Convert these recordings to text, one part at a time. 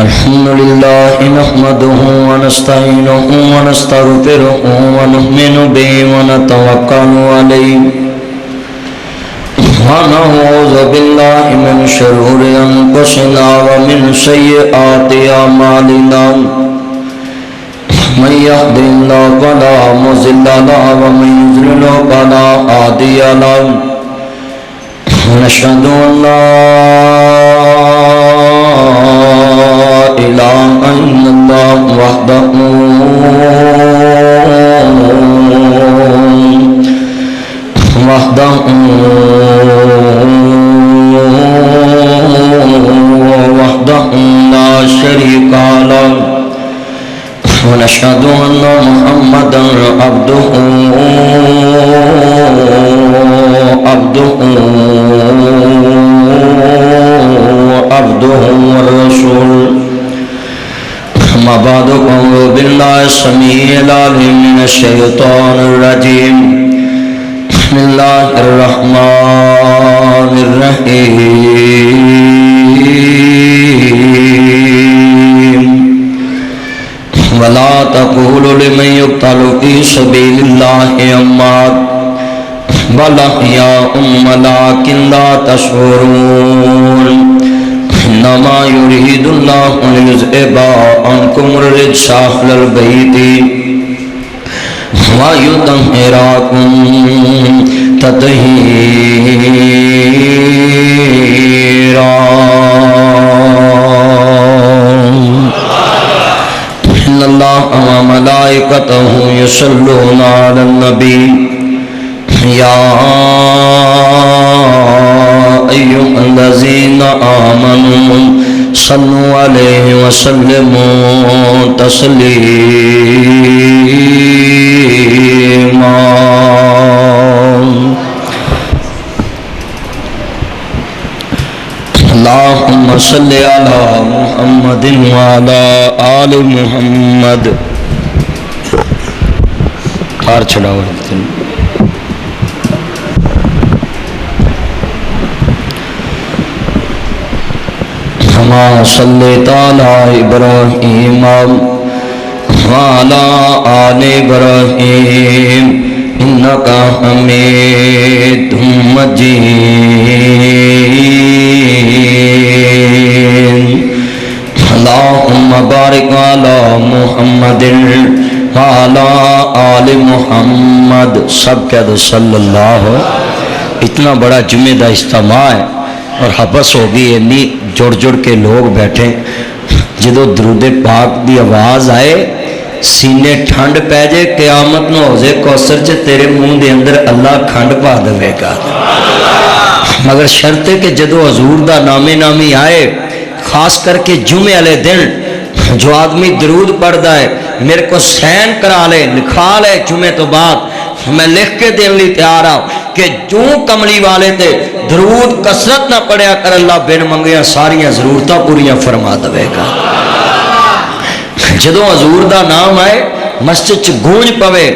الحمد لله نحمده ونستعينه ونستغفره ونؤمن به ونتوكل عليه ونعوذ بالله من شرور أنفسنا ومن سيئات أعمالنا من يهد الله فلا مضل له ومن يضلل فلا هادي له ونشهد أن لا إله إلا الله وحده لا شريك له ونشهد أن محمدا عبده والرسول. أما بعد أعوذ بالله السميع العليم من الشيطان الرجيم. بسم الله الرحمن الرحيم. ولا تقولوا لمن يقتل في سبيل الله أموات بل أحياء ولكن لا تشعرون. إنما يريد الله ليذهب عنكم الرجس أهل البيت ويطهركم تطهيرا. إن الله وملائكته يصلون على النبي يا أيها الذين آمنوا صلوا عليه وسلموا تسليما. اللهم صل على محمد وعلى آل محمد. کار چھڑاؤ كما صليت على إبراهيم وعلى آل إبراهيم إنك حميد مجيد. اللهم بارك على محمد وعلى آل محمد. سب کہہ دو صلی اللہ. اتنا بڑا جمعہ دا اجتماع ہے اور حبس ہو گئی انی جڑ جڑ کے لوگ بیٹھے. جدو درود پاک دی آواز آئے سینے ٹھنڈ پہ جے قیامت نو ہوزے کوثر چے تیرے منہ دے اندر اللہ کھنڈ پا دے گا. مگر شرط ہے کہ جدو حضور دا نامی آئے خاص کر کے جمعے والے دن جو آدمی درود پڑھدا ہے میرے کو سین کرا لے لکھا لے جمعے تو بعد میں لکھ کے دین لی تیار ہوں کہ جو کملی والے تے درود کثرت نہ پڑھیا کر اللہ بن منگیاں ساریاں ضرورتاں پوریاں فرما دے گا. جدو حضور دا نام آئے مسجد چ گونج پوے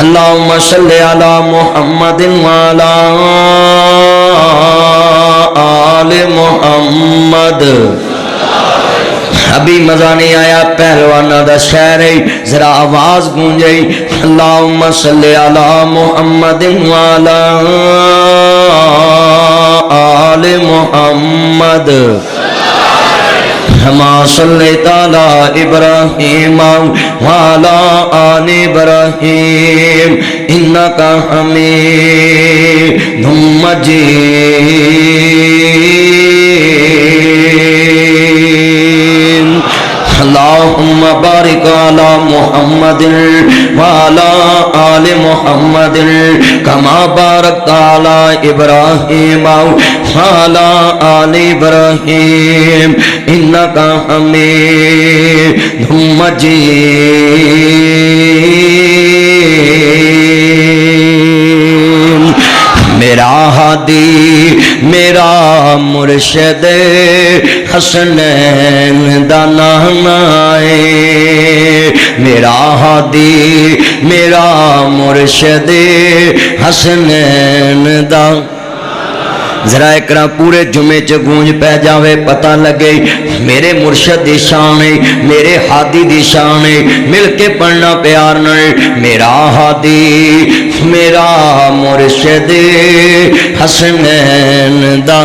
اللہم صلی علی محمد وعلی آل محمد. ابھی مزہ نہیں آیا پہلوانا دا شہر ہے ذرا آواز گونجئی اللہم صلی علی محمد وعلی آل محمد كما صليت على إبراهيم وعلى آل إبراهيم إنك حميد مجيد. اللهم بارك على محمد وعلى آل محمد كما باركت على إبراهيم وعلى آل إبراهيم إنك حميد مجيد. میرا ہادی میرا مرشد حسنین دا نام آئے. میرا ہادی میرا مرشد حسنین دا ذرا اکرا پورے جمعے چ گونج پہ جاوے، پتہ لگے میرے مرشد دی شان ہے، میرے ہادی دی شان ہے، مل کے پڑھنا پیار نہ، میرا ہادی میرا مرشد حسنین دا،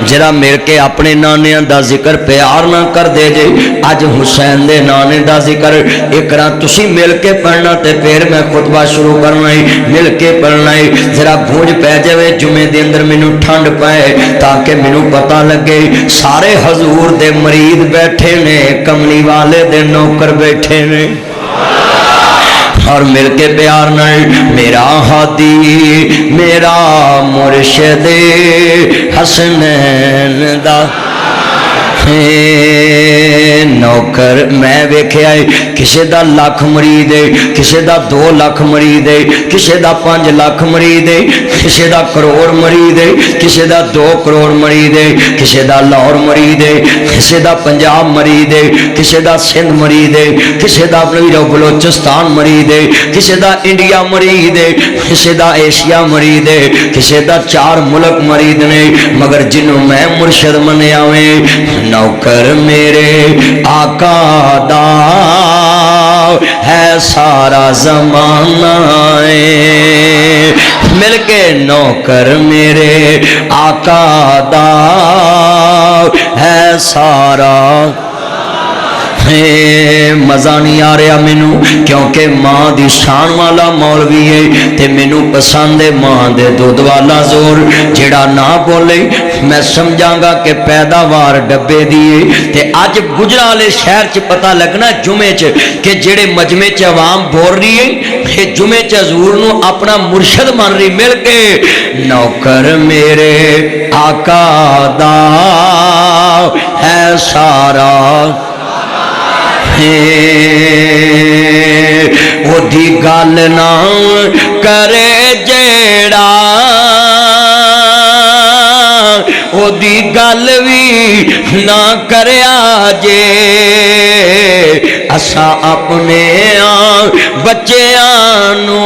جرا مل کے اپنے نانے دا ذکر پیار نہ کر دے جے، اج حسین دے نانے دا ذکر اکرا تسی مل کے پڑھنا تے پھر میں خطبہ شروع کرنا ہے، مل کے پڑھنا ہے، ذرا گونج پہ جاوے جمعے دے اندر مینوں ٹھنڈ پائے تاکہ مینوں پتہ لگے سارے حضور دے مرید بیٹھے نے، کملی والے دے نوکر بیٹھے نے، اور مل کے پیار نہ میرا ہادی میرا مرشد حسنین دا نوکر میں ویکھیا ہے، کسے دا لاکھ مرید ہے، کسے دا 2 لاکھ مرید ہے، کسے دا 5 لاکھ مرید ہے، کسے دا کروڑ مرید ہے، کسے دا 2 کروڑ مرید ہے، کسے دا لاہور مرید ہے، کسے دا پنجاب مرید ہے، کسے دا سندھ مرید ہے، کسے دا بلوچستان مرید ہے، کسے دا انڈیا مرید ہے، کسے دا ایشیا مرید ہے، کسے دا 4 ملک مرید نے، مگر جنہوں میں مرشد منیا ہوئے نوکر میرے آقا دا ہے سارا زمانہ ہے، مل کے نوکر میرے آقا دا ہے سارا، مزہ نہیں آ رہا مینوں کیونکہ ماں دی شان والا مولوی ہے تے مینوں پسند ہے ماں دے دودھ والا زور، جیڑا نہ بولے میں سمجھاں گا کہ پیداوار ڈبے دیے، تے اج گجرا والے شہر چ پتہ لگنا جمعے چ کہ جڑے مجمع چ عوام بول رہی ہے کہ جمعے چ حضور نو اپنا مرشد مان رہی، مل کے نوکر میرے آقا دا ہے سارا، وہ دی گل نہ کرے جیڑا، وہ دی گل بھی نہ کریا جے، اسا اپنے بچیاں نو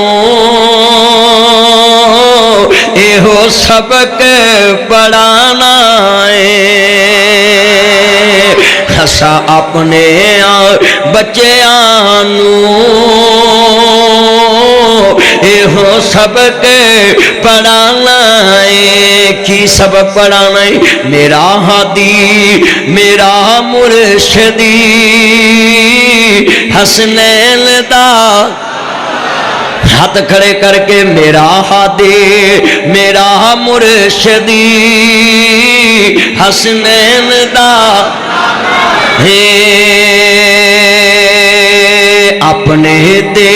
ایہو سبق پڑھانا ہے، اسا اپنے بچیاں نو ایہو سبق پڑھانا ہے، کی سبق پڑھانا ہے؟ میرا ہادی میرا مرشدی حسنین دا، ہاتھ کھڑے کر کے میرا ہادی میرا مرشدی حسنین دا، اپنے تے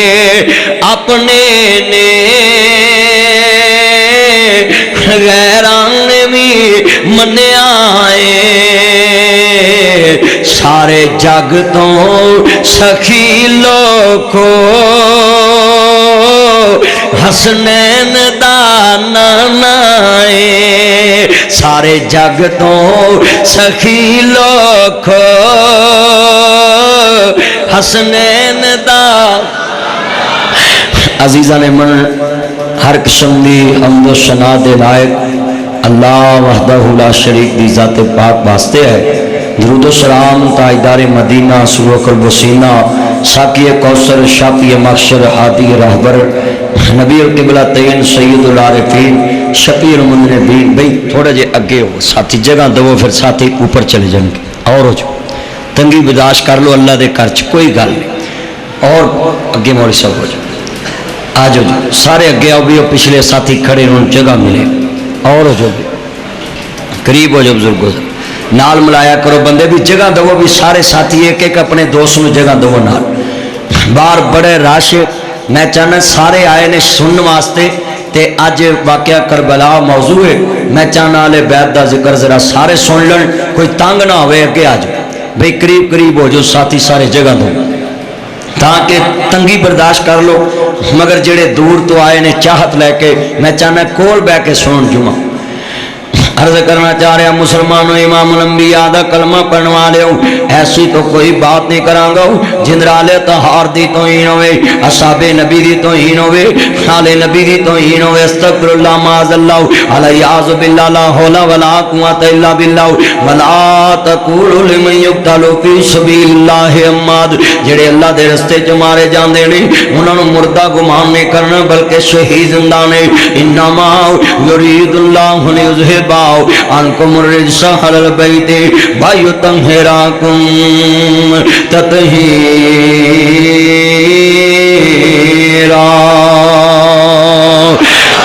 اپنے نے غیران بھی منیا ہے، سارے جگ تو سخی لوکو حسنین دا نانا ہے، سارے جگ تو سخی لوکو حسنین دا، عزیزان من ہر قسم دی حمد و ثنا دے لائق اللہ وحدہ لا شریک دی ذات پاک واسطے ہے، درود و سلام تاجدار مدینہ سلوک البسینہ ساقی کوثر شافی مخشر ہادی رہبر نبی القبلہ تین سید العارفین شفیع المذنبین۔ بھئی تھوڑا جے اگے ہو ساتھی جگہ دو، پھر ساتھی اوپر چلے جائیں گے اور ہو جو تنگی برداشت کر لو اللہ دے کرچ کوئی گل نہیں، اور اگے مولی صاحب ہو جاؤ، آ جاؤ جی سارے اگے آؤ بھی، پچھلے ساتھی کھڑے ان جگہ ملے اور ہو جاؤ بھی قریب ہو جاؤ، بزرگوں نال ملایا کرو بندے بھی جگہ دو بھی، سارے ساتھی ایک ایک اپنے دوست میں جگہ دو نال، بار بڑے راش میں چاہنا سارے آئے نے سنن واسطے، تے اج واقعہ کربلا موضوع ہے، میں چاہنا آلے بیت دا ذکر ذرا سارے سن لن، کوئی تانگ نہ ہوئے اگے آج بھئی قریب قریب ہو جو ساتھی سارے جگہ دو تاکہ تنگی برداشت کر لو، مگر جڑے دور تو آئے نے چاہت لے کے میں چاہنا کول بے کے سن جمعہ عرض کرنا چاہ رہا مسلمانوں امام الانبیاء دا کلمہ پڑھنے والے ہو ایسی تو کوئی بات نہیں کران گا جندرالے طہار دی توہین ہوئے اصحاب نبی دی توہین ہوئے آل نبی دی توہین ہوئے استغفر اللہ معاذ اللہ علیہ باللہ لا حول ولا قوت الا باللہ ولا تقولوا لمن یقتل فی سبیل اللہ اموات جڑے اللہ دے رستے چ مارے جاندے نے انہاں نوں مردہ گمان نہیں کرنا بلکہ شہید زندہ نے انما یرید اللہ لیذھب عنکم الرجس اہل البیت ویطہرکم تطہیرا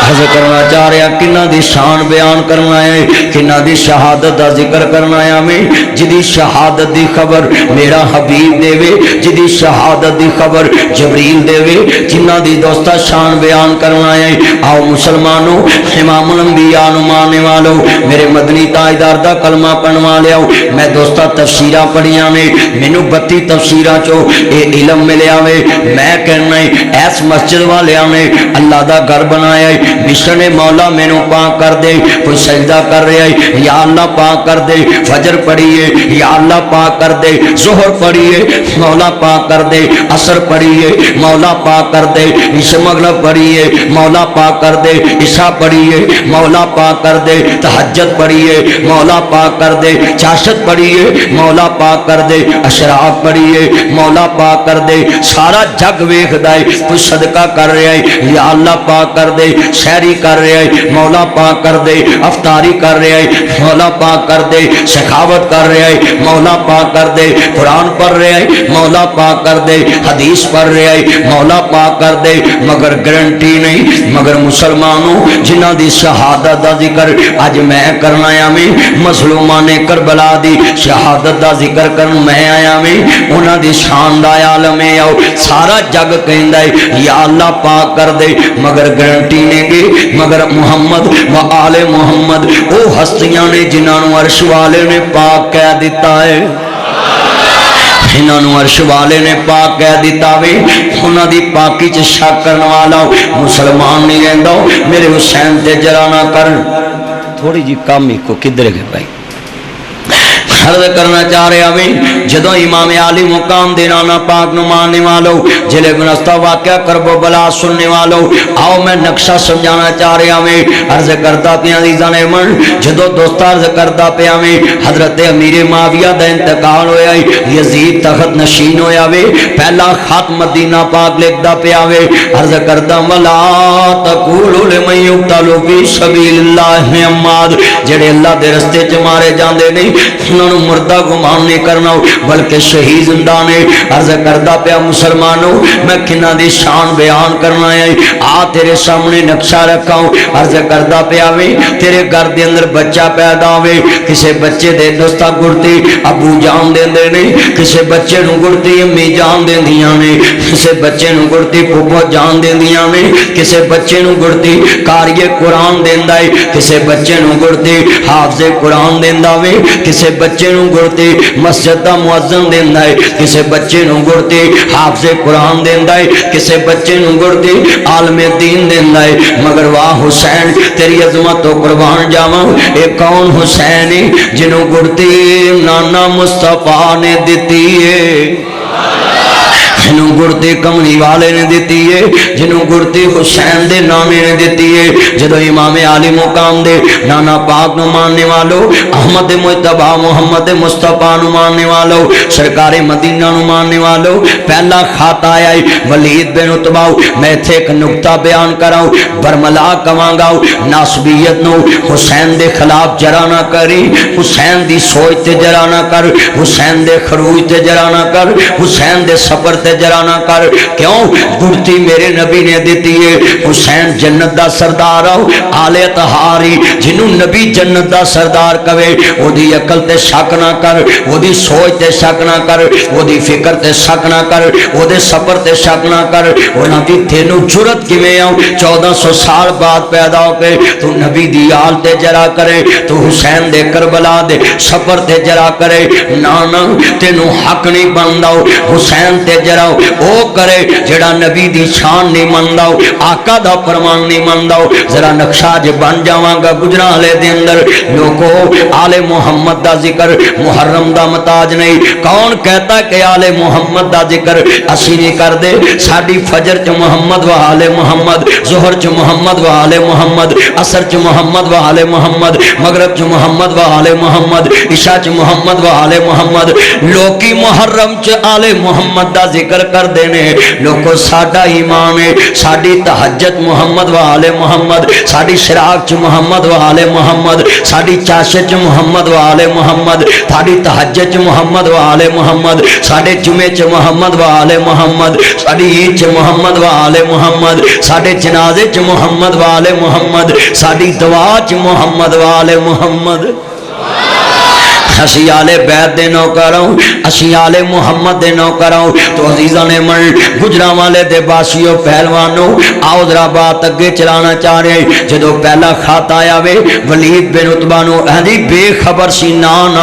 حضر کرنا چاہ رہا کنہ دی شان بیان کرنا ہے کنہ دی شہادت دا ذکر کرنا ہے ہمیں جدی شہادت دی خبر میرا حبیب دے وے جدی شہادت دی خبر جبریل دے وے جنہ دی دوستہ شان بیان کرنا ہے آؤ مسلمانوں امام الانبیاء ماننے والوں میرے مدنی تاجدار دا کلمہ پڑھوا لیا میں دوستہ تفسیرہ پڑھیاں نے مینوں 32 تفسیرہ چو اے علم ملیا وے میں کہنا ہے ایس مسجد والیاں نے اللہ دا گھر بنایا ہے مشن مولا مینوں پاک کر دے کوئی سجدہ کر رہا ہے یا اللہ پاک کر دے فجر پڑھیے یا اللہ پاک کر دے ظہر پڑھیے مولا پاک کر دے عصر پڑھیے مولا پاک کر دے عشاء مغرب پڑھیے مولا پاک کر دے عشاء پڑھیے مولا پاک کر دے تہجد پڑھیے مولا پاک کر دے چاشت پڑھیے مولا پاک کر دے اشراق پڑھیے مولا پاک کر دے سارا جگ ویکھدا ہے کوئی صدقہ کر رہا ہے یا اللہ پاک کر دے شہری کر رہا ہے مولا پاک کر دے افطاری کر رہا ہے مولا پاک کر دے سخاوت کر رہا ہے مولا پاک کر دے قرآن پڑھ رہا ہے مولا پاک کر دے حدیث پڑھ رہا ہے مولا پاک کر دے مگر گارنٹی نہیں مگر مسلمانوں جنہ دی شہادت دا ذکر اج میں کرنا آیا میں مظلومان کربلا دی شہادت دا ذکر کرن میں آیا میں انہاں دی شان دا عالم ہے آؤ سارا جگ کہندا ہے یا اللہ پاک کر دے مگر گارنٹی نے گے مگر محمد و آل محمد او ہستیاں نے جنہاں نوں عرش والے نے پاک کہہ دیتا ہے انہاں نوں عرش والے نے پاک کہہ دیتا وے انہاں دی پاکی چ شک کرن والا مسلمان نہیں رہندا میرے حسین تے جرا نہ کر تھوڑی جی کام ہی کو کدھر گئے بھائی عرض کرنا چاہ رہے ہمیں جدو امام عالی مقام دے نانا پاک نو ماننے والوں جلے بنستا واقعہ کرب و بلا سننے والوں آؤ میں نقشہ سمجھانا چاہ رہے ہمیں عرض کرتا پہ عزیزان من جدو دوستا عرض کرتا پہ ہمیں حضرت امیر معاویہ دا انتقال ہویا یزید تخت نشین ہویا وے پہلا خط مدینہ پاک لکھدا پہ آوے عرض کرتا ولا تقولوا لمن یقتل فی سبیل اللہ اموات جڑے اللہ دے رستے چ مارے جاندے نہیں مردہ گمان نہیں کرنا بلکہ شہید زندہ نے عرض کردہ پیا مسلمانوں میں کنہ دی شان بیان کرنا ہے آ تیرے سامنے نقشہ رکھا ہوں عرض کردہ پیا وے تیرے گھر دے اندر بچہ پیدا ہوئے کسے بچے دے دوستا گڑتی ابو جان دے دے نہیں کسے بچے نو گڑتی امی جان دے دیاں نے کسے بچے نو گڑتی پھوپھو جان دے دیاں نے کسے بچے نو گڑتی قاری قرآن دیندہ ہے کسے بچے نو گڑتی حافظ قرآن دیندہ ہوئے کسے بچے نو گڑتے مسجد دا مؤذن دیندہ ہے کسے بچے نو گڑتے حافظ قرآن دیندہ ہے کسے بچے نو گڑتے عالم دین دیندہ ہے مگر واہ حسین تیری عظمت و قربان جاواں اے کون حسین جنو گڑتے نانا مصطفیٰ نے دیتی ہے جنوں گڑتی کملی والے نے دیتی ہے جنوں گڑتی حسین دے نانے نے دیتی ہے جدو امام عالی مقام دے نانا پاک نو ماننے والو احمد مجتبہ محمد مصطفیٰ نو ماننے والو سرکار مدینہ نو ماننے والو پہلا خط آیا ہے ولید بن عتبہ میں تھے ایک نکتہ بیان کراؤ برملا کمانگاؤ ناسبیت نو حسین دے خلاف جرا نہ کری حسین دی سوچ تے جرا نہ کر حسین دے خروج تے جرا نہ کر حسین دے سفر تے جرا نہ کر کیوں گڑتی میرے نبی نے دیتی ہے حسین جنت دا سردار آؤ آل طہاری جنہوں نبی جنت دا سردار کوے وہ دی عقل تے شک نہ کر وہ دی سوچ تے شک نہ کر وہ دی فکر تے شک نہ کر وہ دے سفر تے شک نہ کر وہ نبی تینوں جرت کی میں آؤں 1400 سال بعد پیدا ہو کے تو نبی دی آل تے جرا کرے تو حسین دے کربلا دے سفر تے جرا کرے نانا تینوں حق نہیں بنداؤ حسین تے جرا او کرے جڑا نبی دی شان نہیں مندا آقا دا فرمان نہیں مندا ذرا نقشہ ج بن جاواں گا گجرالے دے اندر لوگو آل محمد دا ذکر محرم دا متاج نہیں کون کہتا کہ آل محمد دا ذکر اسی نہیں کر دے ساڈی فجر چ محمد و آل محمد ظہر چ محمد و آل محمد عصر چ محمد و آل محمد مغرب چ محمد و آل محمد عشاء چ محمد و آل محمد لوکی محرم چ آل محمد دا ذکر کر دینے لوگو ساڈا ایمان ہے ساڈی تہجد محمد و آل محمد ساڈی شراق چ محمد و آل محمد ساڈی چاشت چ محمد و آل محمد ساڈی تہجد چ محمد و آل محمد ساڈے جمعے چ محمد و آل محمد ساڈی عید چ محمد و آل محمد ساڈے جنازے چ محمد و آل محمد ساڈی دعا چ محمد و آل محمد اسی آل بیت دے نوکر ہوں اسی آل محمد دے نوکر ہوں تو عزیزاں نے من گجراں والے دے باسیوں پہلوانوں آؤ ذرا بات اگے چلانا چاہ رہے ہیں جدو پہلا خط آیا وے ولید بن عتبہ نو اہدی بے خبر سی نہ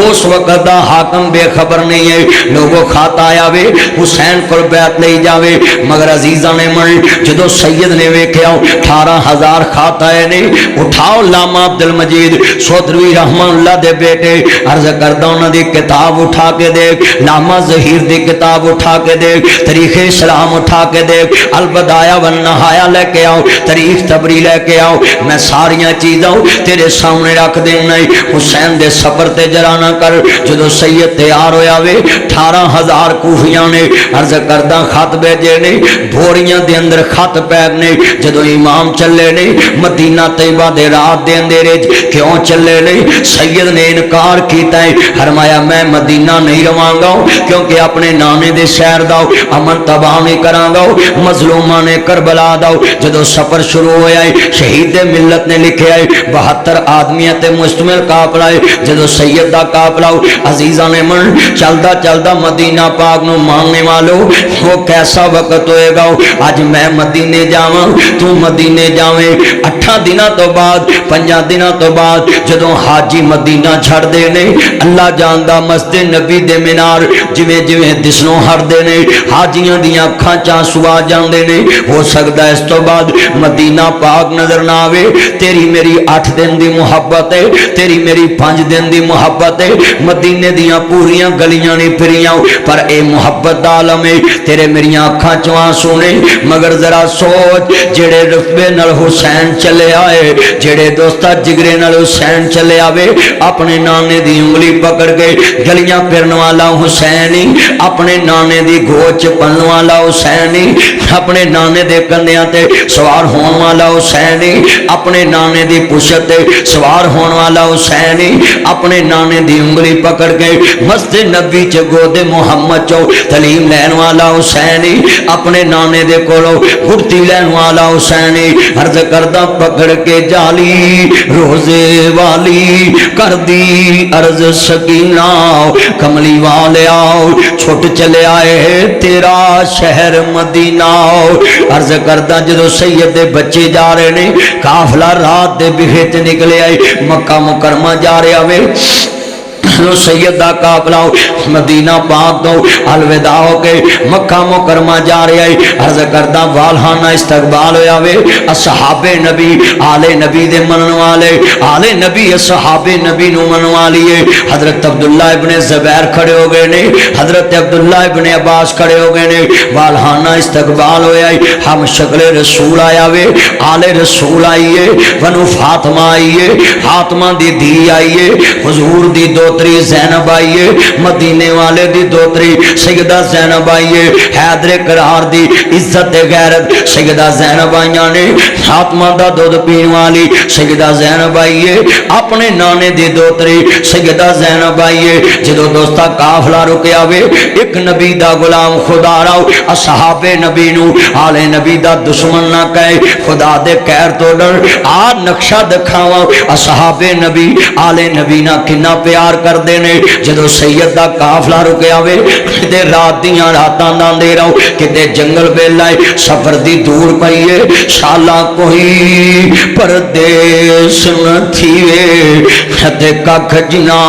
اس وقت دا حاکم بے خبر نہیں ہے لوگوں خط آیا وے حسین کو بیعت لے جاوے مگر عزیزاں نے من جدو سید نے ویکھیا 18,000 خط آئے نے اٹھاؤ علامہ عبدالمجید سودروی رحمان اللہ دے بیٹے عرض کردہ انہوں دی کتاب اٹھا کے دیکھ علامہ ظہیر دی کتاب اٹھا کے دیکھ تاریخ اسلام اٹھا کے دیکھ البدایہ والنہایہ لے کے آؤ تاریخ تبری لے کے آؤ میں ساریاں چیزاں تیرے سامنے رکھ دینا حسین دے سفر تے جرانا کر جدو سید تیار ہویا وے 18,000 کوفیاں نے عرض کردہ خط بیجے نے بھوریاں دے اندر خط پیگ نے جدو امام چلے نے مدینہ طیبہ دے رات دے اندرے کیوں چلے نے سید نے انکار کیتا ہے فرمایا میں مدینہ نہیں رواں گا کیونکہ اپنے نانے دے شہر دا امن تباہ نہیں کراں گا مظلوماں نے کربلا دا جدو سفر شروع ہویا ہے شہید ملت نے لکھیا ہے 72 آدمیت مشتمل قافلہ ہے جدو سید دا قافلہ عزیزاں نے من چلدا چلدا مدینہ پاک نو ماننے والو وہ کیسا وقت ہوئے گا آج میں مدینے جاواں تو مدینے جاویں 8 دنوں تو بعد 5 دنوں تو بعد جدو حاجی مدینہ چھڑ دے نے اللہ جاندہ مسجد نبی دے مینار جویں جویں دسنوں ہر دے نے حاجیاں دیاں اکھاں چانسو آ جاندے نے ہو سکتا ہے اس تو بعد مدینہ پاک نظر نہ آوے تیری میری 8 دن دی محبت ہے تیری میری 5 دن دی محبت ہے مدینے دیاں پوریاں گلیاں نہیں پھریاں پر اے محبت عالم ہے تیرے میریاں اکھاں چوں آنسو نے مگر ذرا سوچ جڑے رتبے نال حسین چلے آئے جڑے دوستا جگرے نال حسین چلے آوے اپنے نانے دی انگلی پکڑ کے گلیاں پھرن والا حسینی اپنے نانے دی گوچ پن والا حسینی اپنے نانے دے کندیاں تے سوار ہون والا حسینی اپنے نانے دی پشت تے سوار ہون والا حسینی اپنے نانے دی انگلی پکڑ کے مسجد نبی چ گود محمد چو تعلیم لین والا حسینی اپنے نانے دے کولو گھڑتی لین والا حسینی عرض کردہ پکڑ کے جالی روزے والی کر دی عرض سکینہ کملی والے آؤ چھوٹ چلے آئے تیرا شہر مدینہ عرض کردہ جدو سید دے بچے جا رہے نے قافلہ رات دے بہت نکلے آئے مکہ مکرمہ جا رہے آوے سید دا قافلہ مدینہ پاک دو الوداع ہو کے مکہ مکرمہ جا رہے آئے عرض کردہ والہانہ استقبال ہویا وے اصحاب نبی آل نبی دے منن والے آل نبی اصحاب نبی نو منن والیے حضرت عبداللہ ابن زبیر کھڑے ہو گئے نے حضرت عبداللہ ابن عباس کھڑے ہو گئے نے والہانہ استقبال ہویا ہے ہم شکل رسول آیا وے آل رسول آئیے ونو فاطمہ آئیے فاطمہ دی دی آئیے حضور دی دوتری زینب آئیے مدینے والے دی دوتری سیدہ زینب آئیے حیدر قرار دی عزت غیرت سیدہ زینب آئیاں نے فاطمہ دا دودھ پین والی سیدہ زینب آئیے اپنے نانے دی دوتری سیدہ زینب آئیے جدو دوستا قافلہ رکیا وے ایک نبی دا غلام خدا راو اصحاب نبی نو آل نبی دا دشمن نہ کہے خدا دے کہر تو ڈر آج نقشہ دکھاواں اصحاب نبی آل نبی نہ کنا پیار کر دینے جدو سید دا قافلہ رکیا وے کتے رات دیاں راتاں دان دے رہو کتے جنگل پہ لائے سفر دی دور پائیے شالا کوئی پردیس نہ تھی وے کتے کھجنا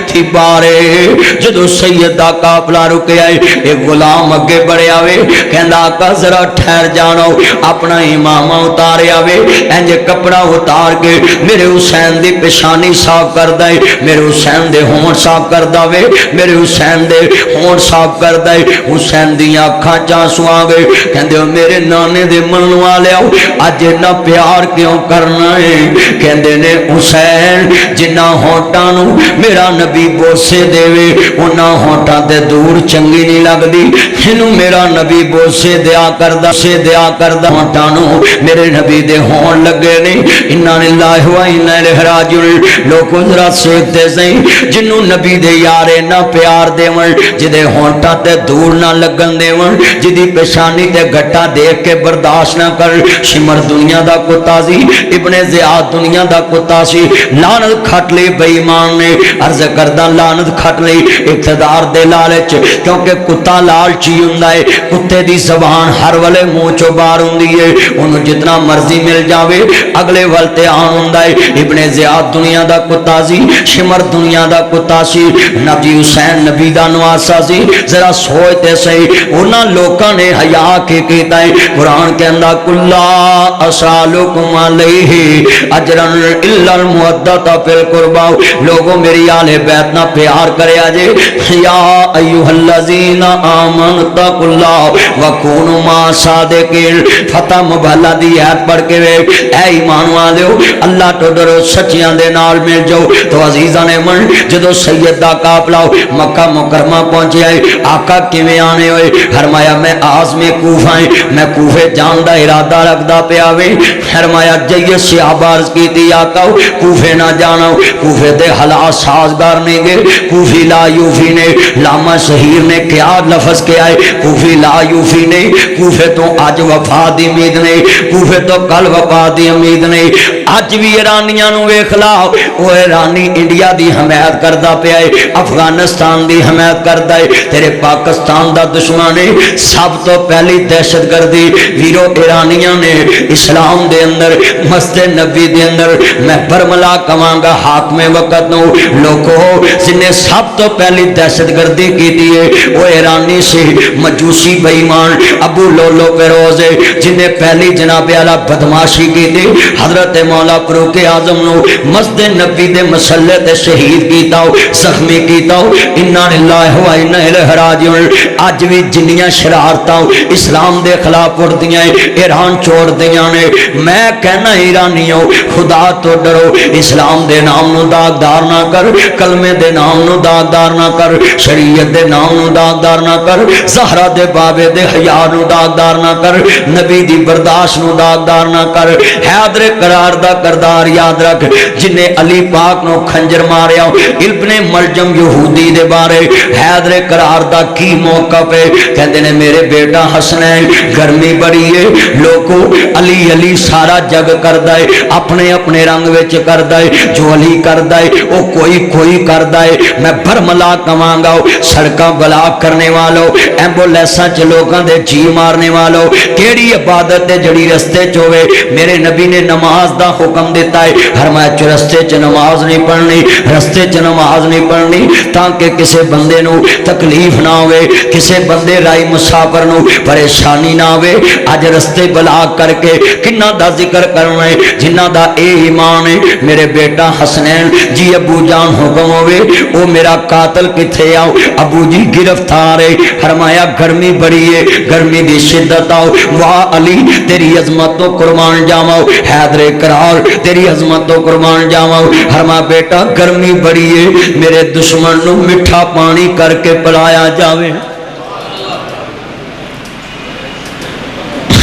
تھی دی بارے جدو سید دا قافلہ رکے آئے ایک غلام اگے بڑھے آوے کہندا آقا ذرا ٹھہر جانو اپنا امامہ اتارے آوے انجے کپڑا اتار کے میرے حسین دی پیشانی صاف کر دے میرے حسین دے ہون صاف کر دے میرے حسین دے ہون صاف کر دے حسین دی آنکھاں چانسو آگے کہندے میرے نانے دے من والے آؤ اج نہ پیار کیوں کرنا ہے کہندے نے حسین جنہ ہونٹاں نو میرا نبی بوسے دے وے انہاں ہونٹاں تے دور چنگی نہیں لگ دی جنوں میرا نبی بوسے دیا کردہ ہونٹاں نو میرے نبی دے ہون لگے نے انا للہ و انا الیہ راجعون لوگوں ذرا سیکھتے سہیں جنوں نبی دے یارے نہ پیار دیون جدے ہونٹاں تے دور نہ لگن دیون جدی پیشانی تے گھٹا دیکھ کے برداشت نہ کر شمر دنیا دا کتا سی ابن زیاد دنیا دا کتا سی لعنت کھٹ لی بے ایمان نے عرض کردہ لعنت کھٹ لی اقتدار دے لالچ کیونکہ کتا لالچی ہوندا ہے کتے دی زبان ہر والے منہ چو باہر ہوندی ہے انہوں جتنا مرضی مل جاوے اگلے والتے آن ہوندا ہے ابن زیاد دنیا دا کتا سی شمر دنیا دا کتا سی نبی حسین نبی دا نواسا سی ذرا سوچتے سہی انہاں لوکاں نے حیا کے کیتا ہے قرآن کے اندر کلا اسالکم علیہ اجرا الا المودۃ فی القربى لوگوں میری آل بیت نہ پیار کرے آجے یا ایھا الذین آمنوا اتقوا اللہ وکونوا مع الصادقین فتح مبہلا دی آیت پڑھ کے وے اے ایمان والےو اللہ تو ڈرو سچیاں دے نال مل جاؤ تو عزیزاں نے من جدو سید دا قافلہ مکہ مکرمہ پہنچے آئے آقا کیویں آنے ہوئے فرمایا میں عازم کوفہ میں کوفے جان دا ارادہ رکھدا پیا وے فرمایا جیے صحابہ عرض کی تھی آقا کوفے نہ جانا کوفے دے حالات سازگار نہیں گے کوفی لا یوفی نے علامہ شہیر نے کیا لفظ کیا ہے کوفی لا یوفی نے کوفے تو آج وفا دی امید نہیں کوفے تو کل وفا دی امید نہیں آج بھی ایرانیاں نو ویکھ لا وہ ایرانی انڈیا دی حمایت کردا پیا ہے افغانستان دی حمایت کردا ہے تیرے پاکستان دا دشمن ہے سب تو پہلی دہشت گردی ویرو ایرانیاں نے اسلام دے اندر مسجد نبی دے اندر میں برملا کواں گا حاکم وقت نو لوگو جن نے سب تو پہلی دہشت گردی کی دی ہے وہ ایرانی سے مجوسی بے ایمان ابو لولو پیروز ہے جن نے پہلی جناب اعلیٰ بدماشی کی دی حضرت مولا فاروق اعظم نو مسجد نبی دے مسلے تے شہید کیتا ہو زخمی کیتا ہو انا للہ و انا الیہ راجعون اج بھی جنیاں شرارتاں اسلام دے خلاف اٹھدیاں ایران چھوڑ دیاں نے میں کہنا ایرانیوں خدا تو ڈرو اسلام دے نام نو داغدار نہ کر کلمے دے نام نو داغدار نہ کر شریعت دے نام نو داغدار نہ کر زہرا دے بابے دے حیا نو داغدار نہ کر نبی دی برداشت نو داغدار نہ کر حیدر قرار دا کردار یاد رکھ جن نے علی پاک نو کھنجر ماریا ابن ملجم یہودی دے بارے حیدر قرار دا کی موقف ہے کہندے نے میرے بیٹا حسنین گرمی بڑی ہے لوگوں علی علی سارا جگ کردا ہے اپنے اپنے رنگ وچ کردا ہے جو علی کردا ہے وہ کوئی کردا ہے میں برملا کواں گا سڑکاں بلاک کرنے والوں ایمبولینساں چ لوکاں دے جی مارنے والوں کیڑی عبادت تے جڑی رستے چ ہوے میرے نبی نے نماز دا حکم دیتا ہے فرمایا چ رستے چ نماز نہیں پڑھنی رستے چ نماز نہیں پڑھنی تاکہ کسے بندے نو تکلیف نہ ہوے کسے بندے رائی مسافر نو پریشانی نہ ہوے اج رستے بلاک کر کے کنہ دا ذکر کرنا ہے جنہ دا اے ایمان ہے میرے بیٹا حسنین جی ابو جان حکم ہوئے او میرا قاتل کتھے آؤ ابو جی گرفتار ہے فرمایا گرمی بڑی ہے گرمی دی شدت آؤ واہ علی تیری عظمت تو قربان جاواؤ حیدر قرار تیری عظمت تو قربان جاواؤ فرمایا بیٹا گرمی بڑی ہے میرے دشمن نو مٹھا پانی کر کے پلایا جاوے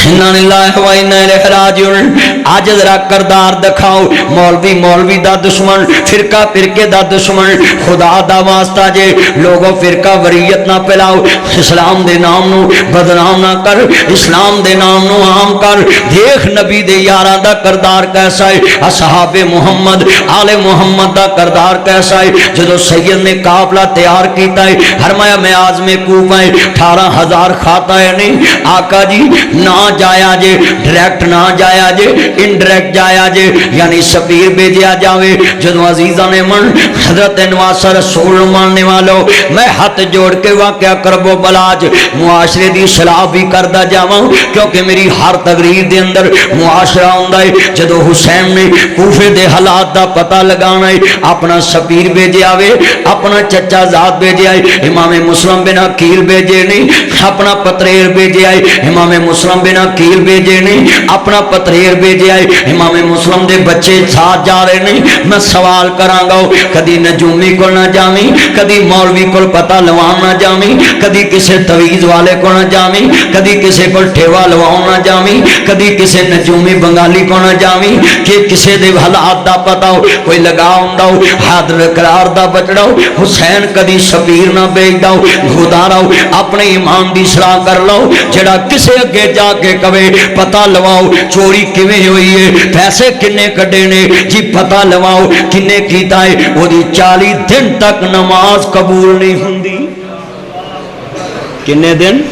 انا للہ و انا الیہ راجعون آج ذرا کردار دکھاؤ مولوی دا دشمن فرقہ فرقے دا دشمن خدا دا واسطہ جے لوگوں فرقہ وریت نہ پھیلاؤ اسلام دے نام نو بدنام نہ کر اسلام دے نام نو عام کر دیکھ نبی دے یاراں دا کردار کیسا ہے اصحاب محمد آل محمد دا کردار کیسا ہے جدو سید نے قافلہ تیار کیتا ہے فرمایا میں عازم کوفہ 18,000 کھاتا ہے نہیں آقا جی نہ جایا جے ڈائریکٹ نہ جایا جے انڈائریکٹ جایا جے یعنی سفیر بھیجیا جاوے جدو عزیزہ نے من حضرت نواسہ رسول ماننے والوں میں ہاتھ جوڑ کے واقعہ کرب و بلاج معاشرے دی صلاح بھی کردہ جاواں کیونکہ میری ہر تقریر دے اندر معاشرہ ہوندہ ہے جدو حسین نے کوفے دے حالات دا پتہ لگانا ہے اپنا سفیر بھیجے آوے اپنا چچا ذات بھیجے آئے امام مسلم بن عقیل بھیجے نہیں اپنا پتریر بھیجے آئے امام مسلم بن عقیل بھیجے نہیں اپنا پتریر بھیجے آئے امام مسلم دے بچے ساتھ جا رہے نہیں میں سوال کرانگا کدی نجومی کو نہ جامی کدی مولوی کو پتہ لوان نہ جامی کدی کسے تویز والے کو نہ جامی کدی کسے کو ٹھیوا لوان نہ جامی کدی کسے نجومی بنگالی کو نہ جامی کہ کسے دے حالات دا پتا ہو کوئی لگاؤں دا ہو حاضر قرار دا بچڑا ہو حسین کدی شبیر نہ بیج دا ہو گھودارا ہو اپنے ایمان دی صلاح کر لو جڑا کسے اگے جا کے کبے پتہ لواؤ چوری کیویں ہوئی ہے پیسے کنے کڈے نے جی پتہ لواؤ کنے کیتا ہے وہ دی 40 دن تک نماز قبول نہیں ہوندی کنے دن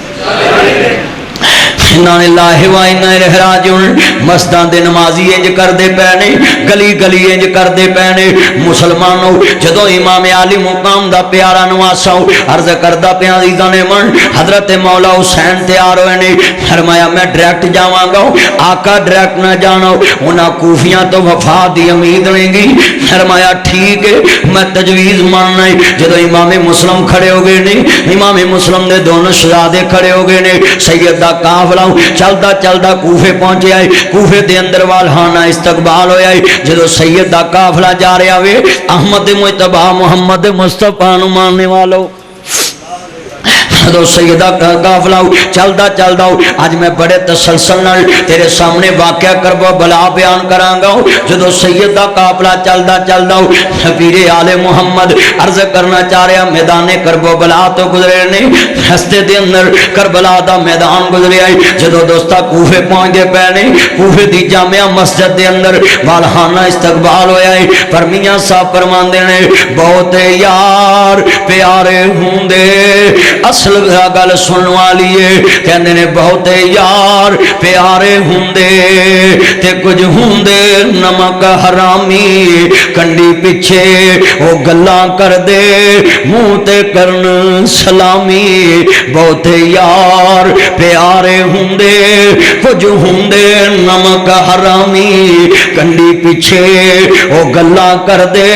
اِنَّا لِلَّهِ وَإِنَّا إِلَيْهِ رَاجِعُونَ مسجداں دے نمازی انج کردے پینے گلی گلی انج کردے پینے مسلمانوں جدوں امام عالی مقام دا پیارا نواسا عرض کردہ پیا عزیزاں نے من حضرت مولا حسین تیار ہوئے نے فرمایا میں ڈائریکٹ جاواں گا آقا ڈائریکٹ نہ جانا انہاں کوفیاں تو وفا دی امید لیں گی فرمایا ٹھیک ہے میں تجویز ماننا ہے جدوں امام مسلم کھڑے ہو گئے نے امام مسلم نے دونوں شہزادے کھڑے ہو گئے نے سید دا قافلہ چلدا چلدا کوفے پہنچے آئے کوفے دے اندر والہانہ استقبال ہویا ہے جدو سید دا قافلہ جا رہا ہوئے احمد مجتبہ محمد مصطفیٰ نو ماننے والو جدو سیدہ قافلہ چلدا چلدا آج میں بڑے تسلسل نال تیرے سامنے واقعہ کربو بلا بیان کرانگا جدو سیدہ قافلہ چلدا چلدا پیر آل محمد عرض کرنا چاہ رہا میدان کربو بلا تو گزرے نہیں رستے دے اندر کربلا دا میدان گزرے آئی جدو دوستا کوفے پہنچ گئے پہنے کوفے دی جامعہ مسجد دے اندر والہانہ استقبال ہویا ہے پر میاں صاحب فرمان دینے بہت یار پیارے ہوں دے اصل گل سننے والی ہے کہندے نے بہت یار پیارے ہوندے تے کچھ ہوندے نمک حرامی کنڈی پیچھے وہ گلاں کر دے منہ تے کرن سلامی بہت یار پیارے ہوندے کچھ ہوندے نمک حرامی کنڈی پیچھے وہ گلاں کر دے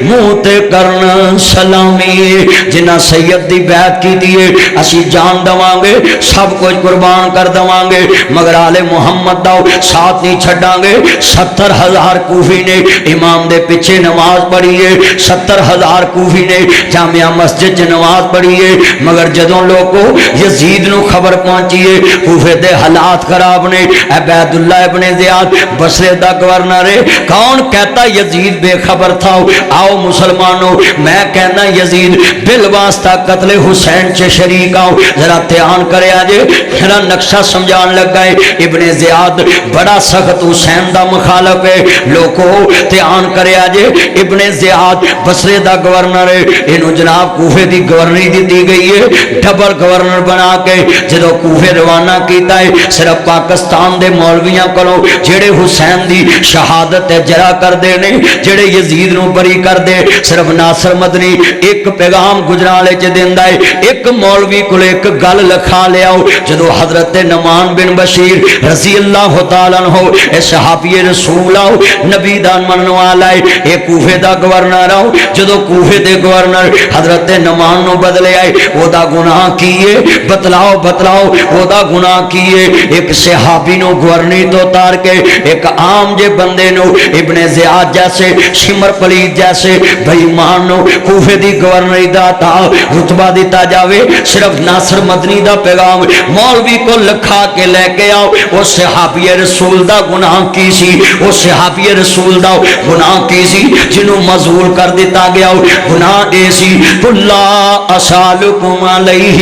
منہ تے کرن سلامی جنہ سید دی بیعت کی دیئے اسی جان دوانگے سب کچھ قربان کر دوانگے مگر آل محمد داؤ ساتھ نہیں چھڑانگے 70,000 کوفی نے امام دے پچھے نماز پڑھیے 70,000 کوفی نے جامعہ مسجد چ نماز پڑھیے مگر جدوں لوگوں یزید نو خبر پہنچیے کوفے دے حالات خراب نے عبید اللہ ابن زیاد بصرے دا گورنر ہے کون کہتا یزید بے خبر تھا آؤ مسلمانوں میں کہنا یزید بالواسطہ قتل حسین چے شریک آؤ ذرا تیان کرے آجے ذرا نقشہ سمجھان لگ گئے ابن زیاد بڑا سخت حسین دا مخالف ہے لوگوں تیان کرے آجے ابن زیاد بصرے دا گورنر ہے انہوں جناب کوفے دی گورنری دی گئی ہے ڈبل گورنر بنا کے جدو کوفے روانہ کیتا ہے صرف پاکستان دے مولویاں کرو جڑے حسین دی شہادت جرا کر دے نے جڑے یزید نو بری کر دے صرف ناصر مدنی ایک پیغام گجرالے چے دیندہ ہے ایک مولوی کو ایک گل لکھا لے آؤ جدو حضرت نعمان بن بشیر رضی اللہ تعالیٰ عنہ اے صحابی رسول آؤ نبی دان منو آلائے ایک کوفے دا گورنر آؤ جدو کوفے دے گورنر حضرت نعمان نو بدلے آئے وہ دا گناہ کیے بتلاؤ بتلاؤ وہ دا گناہ کیے ایک صحابی نو گورنی تو تار کے ایک عام جے بندے نو ابن زیاد جیسے شمر پلید جیسے بھائی مان نو کوفے دی گورنری دا تا رتبہ دیتا جاوے صرف ناصر مدنی دا پیغام مولوی کو لکھا کے لے کے آؤ وہ صحابی رسول دا گناہ کی سی وہ صحابی رسول دا گناہ کی سی جنہوں مزول کر دیتا گیا گناہ اے سی قُلَّا أَسْأَلُكُمْ عَلَيْهِ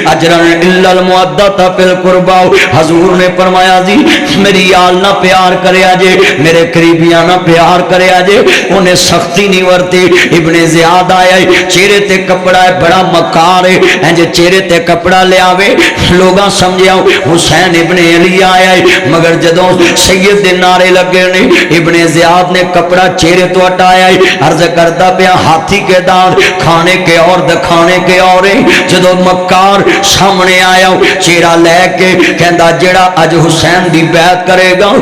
أَجْرًا إِلَّا الْمُوَدَّةَ فِي الْقُرْبَى حضور نے فرمایا جی میری آل نہ پیار کرے آجے میرے قریبیاں نہ پیار کرے آجے انہیں سختی نہیں ورتی ابن زیاد آیا چہرے تے کپڑا ہے بڑا مکار ہے انجے چہرے تے کپڑا لیاوے لوگاں سمجھیا حسین ابن علی آیا ہے، مگر جدوں سید دے نعرے لگے نے ابن زیاد نے کپڑا چہرے تو ہٹایا ہے، عرض کرتا پیا ہاتھی کے دانت کھانے کے اور دکھانے کے اور جدوں مکار سامنے آیا چہرہ لے کے کہندا جڑا اج حسین دی بیعت کرے گا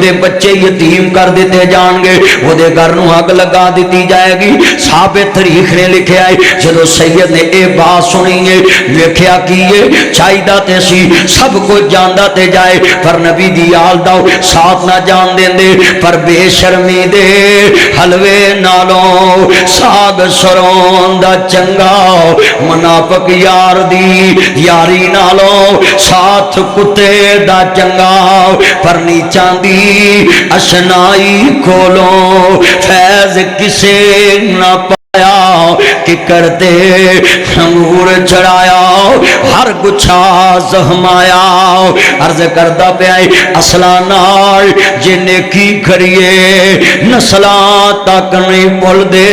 دے بچے یتیم کر دیتے جان گے، وہ دے گھر نو اگ لگا دیتی جائے گی۔ صاحب تاریخ نے لکھیا ہے جدوں سید نے اے بات سنی ہے ویکھیا کیے چاہیدا تے سی سب کچھ جاندا تے جائے پر نبی دی آل دا ساتھ نہ جان دیندے، پر بے شرمی دے حلوے نالوں ساگ سروں دا چنگا منافق یار دی یاری نالوں ساتھ کتے دا چنگا، پر نیچاں دی اشنائی کھولوں فیض کسے نہ کہ کرتے خمور چڑھایا ہر گچھا زہمایا۔ عرض کردہ پہ آئی اصلہ نال جنہیں کی کریے نسلہ تک نہیں بول دے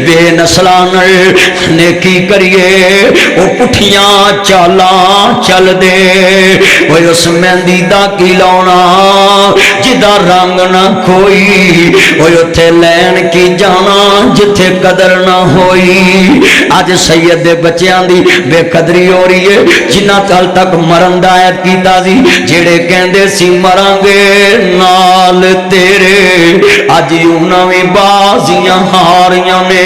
بے نسلہ نال نیکی کریے وہ پٹھیاں چالاں چل دے وہ اس مہندی دا کی لاؤنا جدہ رنگ نہ کھوئی وہ اتھے لین کی جانا جتھے قدر نہ ہوئی۔ آج سید دے بچیاں دی بے قدری ہو رہی ہے جنہ تل تک مرن دا عید کی تازی جڑے کہندے سی مرانگے نال تیرے آج انہاں میں بازیاں ہاریاں نے۔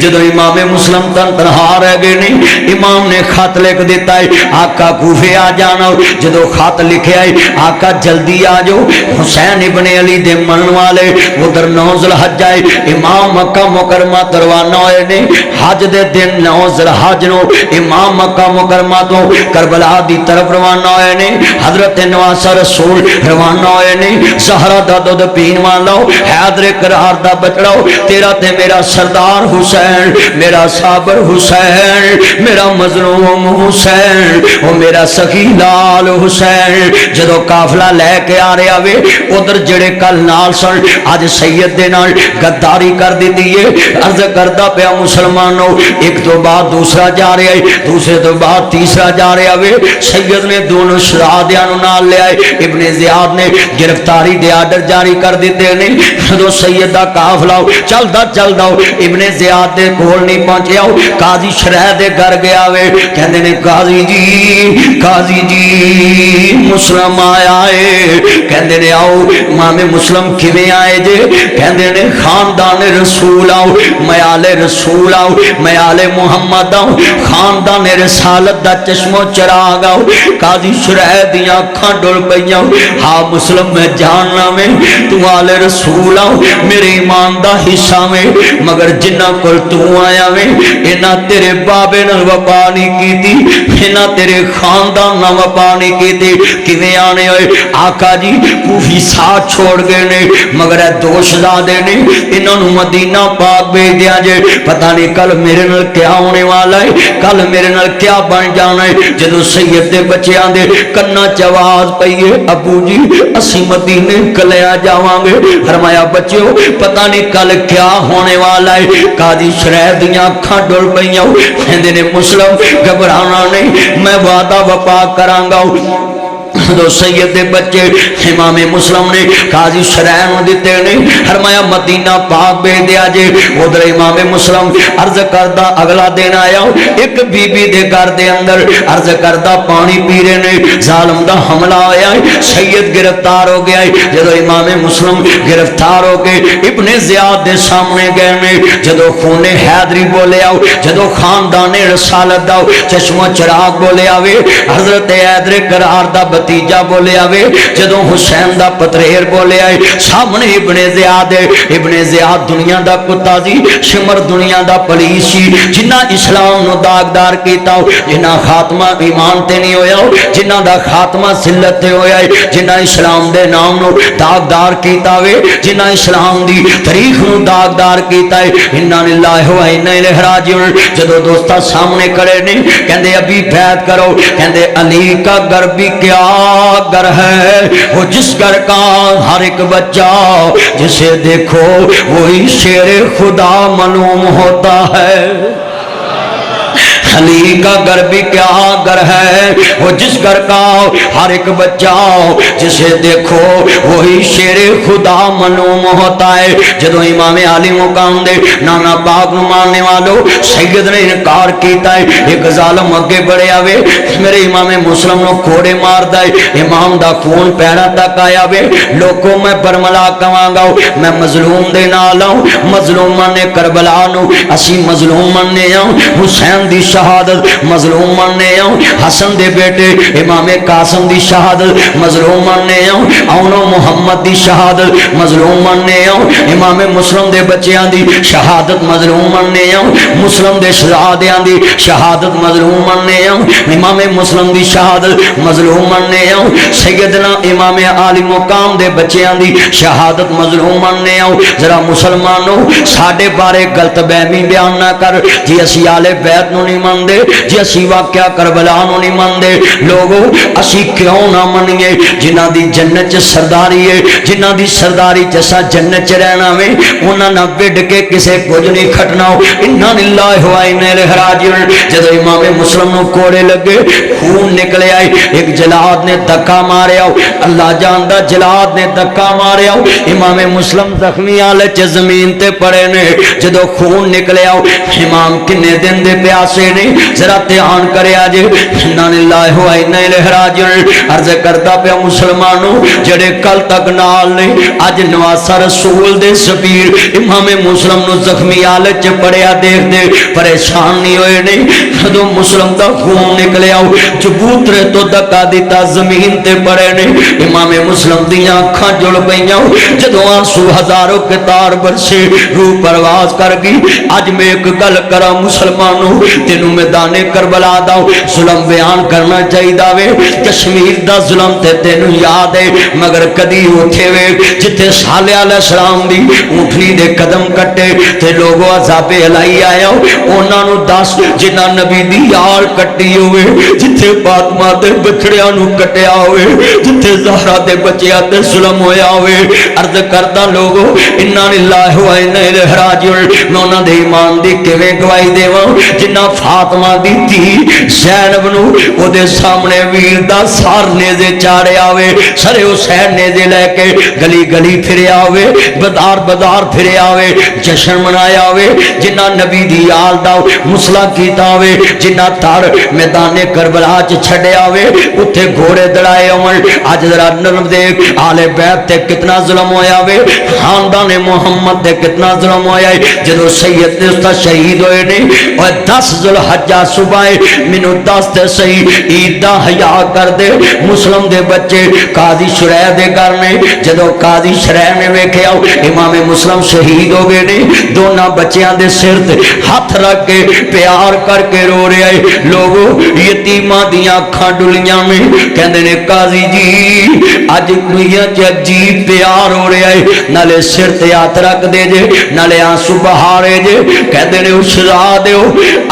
جدو امام مسلم تن تنہا رہ گئے نہیں امام نے خط لکھ دیتا ہے آقا کوفے آ جانا، جدو خط لکھے آئے آقا جلدی آ جو حسین ابن علی دے من والے ادھر 9 ذوالحج آئے امام مکہ مکرمہ روانہ ہوئے نے حج دے دن 9 ذوالحج نو امام مکہ مکرمہ تو کربلا دی طرف روانہ ہوئے نے حضرت نواسہ رسول روانہ ہوئے نے زہرہ دا دودھ پین والا حیدر قرار دا بچڑاؤ تیرا تے میرا سردار حسین میرا صابر حسین میرا مظلوم حسین وہ میرا سخی لال حسین جدو قافلہ لے کے آ رہے آوے ادھر جڑے کل نال سن آج سید دے نال غداری کر دی دیئے عرض کردہ پیا مسلمانوں ایک تو بعد دوسرا جا رہے آئے دوسرے تو بعد تیسرا جا رہے آئے سید نے دونوں شہادیانوں نال لے آئے ابن زیاد نے گرفتاری دے آرڈر جاری کر دیتے نہیں دو سید دا قافلہ چل دا ابن زیاد دے کول نہیں پہنچے آؤ قاضی شرح دے گھر گیا ہوئے کہندے نے قاضی جی مسلم آیا ہے کہندے نے آؤ امام مسلم کیویں آئے جے کہندے نے خاندان رسول آؤ میال رسول آؤ میال محمد آؤ خاندان رسالت دا چشم و چراغ آؤ قاضی شرح دیاں کھاں ڈول پئیاں ہاں مسلم میں جاننا میں تو آل رسول آؤ میرے ایمان دا حصہ میں مگر جنہ کل تو آیا میں انہ تیرے بابے نہ وپا نہیں کی تھی انہ تیرے خاندان نہ وپا نہیں کی تھی کیویں آنے ہوئے آقا جی کوفی ساتھ چھوڑ گئے نے مگر ہے دوش زادے نے انہوں نے مدینہ پاک بھیج دیا جے پتہ نہیں کل میرے نال کیا ہونے والا ہے کل میرے نال کیا بن جانا ہے جدو سید دے بچے آندے کنا چواز پئیے ابو جی اسی مدینے کلیا جاواں گے فرمایا بچیو پتہ نہیں کل کیا ہونے والا ہے قاضی شرح دیاں اکھاں ڈول پئیاں کہندے نے مسلم گھبرانا نہیں میں وعدہ وفا کراں گا دو سید دے بچے امام مسلم نے قاضی شرح نو دیتے نے فرمایا مدینہ پاک بھیج دیا جے ادھر امام مسلم عرض کردہ اگلا دن آیا ایک بی بی دے گھر دے اندر عرض کردہ پانی پی رہے نے ظالم دا حملہ آیا سید گرفتار ہو گیا جدو امام مسلم گرفتار ہو کے ابن زیاد دے سامنے گئے نے جدو خون حیدری بولے آؤ جدو خاندان رسالت دا چشم و چراغ بولے آوے حضرت حیدر قرار دا بتیجہ بولے آوے جدو حسین دا پتریر بولے آئے سامنے ابن زیاد ہے ابن زیاد دنیا دا کتازی شمر دنیا دا پلیسی جنہ اسلام نو داغدار کیتا ہو جنہ خاتمہ ایمان تے نہیں ہویا ہو جنہ دا خاتمہ سلت تے ہویا ہے جنہ اسلام دے نام نو داغدار کیتا ہوئے جنہ اسلام دی تاریخ نو داغدار کیتا ہے انہا للہ و انہا الہ راجعون جدو دوستا سامنے کھڑے نہیں کہندے ابھی بیعت کرو کہندے علی کا گھر بھی کیا گھر ہے وہ جس گھر کا ہر ایک بچہ جسے دیکھو وہی شیر خدا معلوم ہوتا ہے علی کا گھر بھی کیا گھر ہے، وہ جس گھر کا ہر ایک بچہ جسے دیکھو وہی شیر خدا معلوم ہوتا ہے۔ جدو امام علی مقام دے نانا پاک نو ماننے والوں سید نے انکار کیتا ہے، ایک ظالم اگے بڑھے آوے میرے امام مسلم نو کوڑے مار دائے، امام دا خون پیرا تک آیا وے، لوگوں میں برملا کواں گا، میں مظلوم دے نال ہوں، مظلوم نے کربلا نو اسی مظلوم مننے ہوں، حسین دی شہادت مظلوم مننے ہوں، حسن دے بیٹے امام قاسم دی شہادت مظلوم مننے ہوں، اونو محمد دی شہادت مظلوم مننے ہوں، امام مسلم دے بچیاں دی شہادت مظلوم مننے ہوں، مسلم دے شہزادیاں دی شہادت مظلوم مننے ہوں، امام مسلم دی شہادت مظلوم مننے ہوں، سیدنا امام عالی مقام دے بچیاں دی شہادت مظلوم مننے ہوں۔ ذرا مسلمانوں ساڑھے بارے غلط بہمی بیان نہ کر، جی اسی آل بیت نو نہیں مندے، جی اسی واقعہ کربلا نو نہیں مندے، لوگوں اسی کیوں نہ منیے جنہ دی جنت سرداری ہے، جنہ دی سرداری جیسا جنت رہنا میں انہاں نہ بڑھ کے کسے کچھ نہیں کھٹنا ہو۔ انا للہ و انا الیہ راجعون۔ جب امام مسلم نو کوڑے لگے خون نکلے آئے، ایک جلاد نے دھکا مارے آؤ، اللہ جاندہ جلاد نے دھکا مارے آؤ، امام مسلم زخمی آلے چے زمین تے پڑے نے، جدو خون نکلے آؤ امام کنے دن دے پیاسے نے، ذرا تیان کرے آجے انا للہ و انا الیہ راجعون۔ عرض کرتا پہ مسلمانوں جڑے کل تک نال نے آج نواسا رسول دے سبیر امام مسلم نو زخمی آلے چے پڑے آ دیکھ دے پریشان نہیں ہوئے نہیں، جدو مسلم دا خون نکلے آؤ چبوترے تو دکا دیتا زمین تے پڑے نے، امام مسلم دیاں کھاں جڑ پہیاں جدو آنسو ہزاروں کے تار برسے روح پرواز کر گئی۔ آج میں ایک گل کرا مسلمانوں تینوں میدان کربلا داؤ ظلم بیان کرنا چاہی داوے، کشمیر دا ظلم تے تینوں یاد ہے مگر کدی اٹھے وے جتے صالح علیہ السلام دی اٹھنی دے قدم کٹے تے لوگوں عذاب الہی آیا انہاں نو دس جنہ نبی دی یار کٹی ہوئے، جتے فاطمہ دے بچڑیاں نو کٹیا ہوئے، جتے زہرا دے بچیاں تے ظلم ہویا ہوئے۔ عرض کردہ لوگوں انا للہ و انا الیہ راجعون۔ میں انہاں دے ایمان دی کیویں گواہی دیواں جنہ فاطمہ دی تھی زینب نو او دے سامنے ویر دا سار نیزے چاڑے آوے، سرے حسین نیزے لے کے گلی گلی پھرے آوے، بدار بدار پھرے آوے، جشن منایا آوے، جنہ نبی دی آل دا مسئلہ کیتا آوے، جنہ تار میدان کربلا چ چھڑے آوے اتھے گھوڑے دڑائے عمر۔ آج ذرا نرم دیکھ آل بیت تے کتنا ظلم ہویا وے، خاندان محمد تے کتنا ظلم ہویا ہے، جدو سید نے اس تا شہید ہوئے نے اور 10 ذوالحجہ صبح منو 10 تے صحیح عید دا حیا کر دے مسلم دے بچے قاضی شرح دے گھر میں جدو قاضی شرح نے ویکھے آؤ امام مسلم شہید ہو گئے نے، دونوں بچیاں دے سر تے ہاتھ رکھ کے پیار کر کے رو رہے آئے، لوگوں یتیماں دیاں اکھاں ڈلیاں میں کہندے نے قاضی جی اج دنیا چ عجیب پیار ہو رہا ہے، نالے سر تے ہاتھ رکھ دے جے نالے آنسو بہارے جے، کہندے نے شہزاد ہو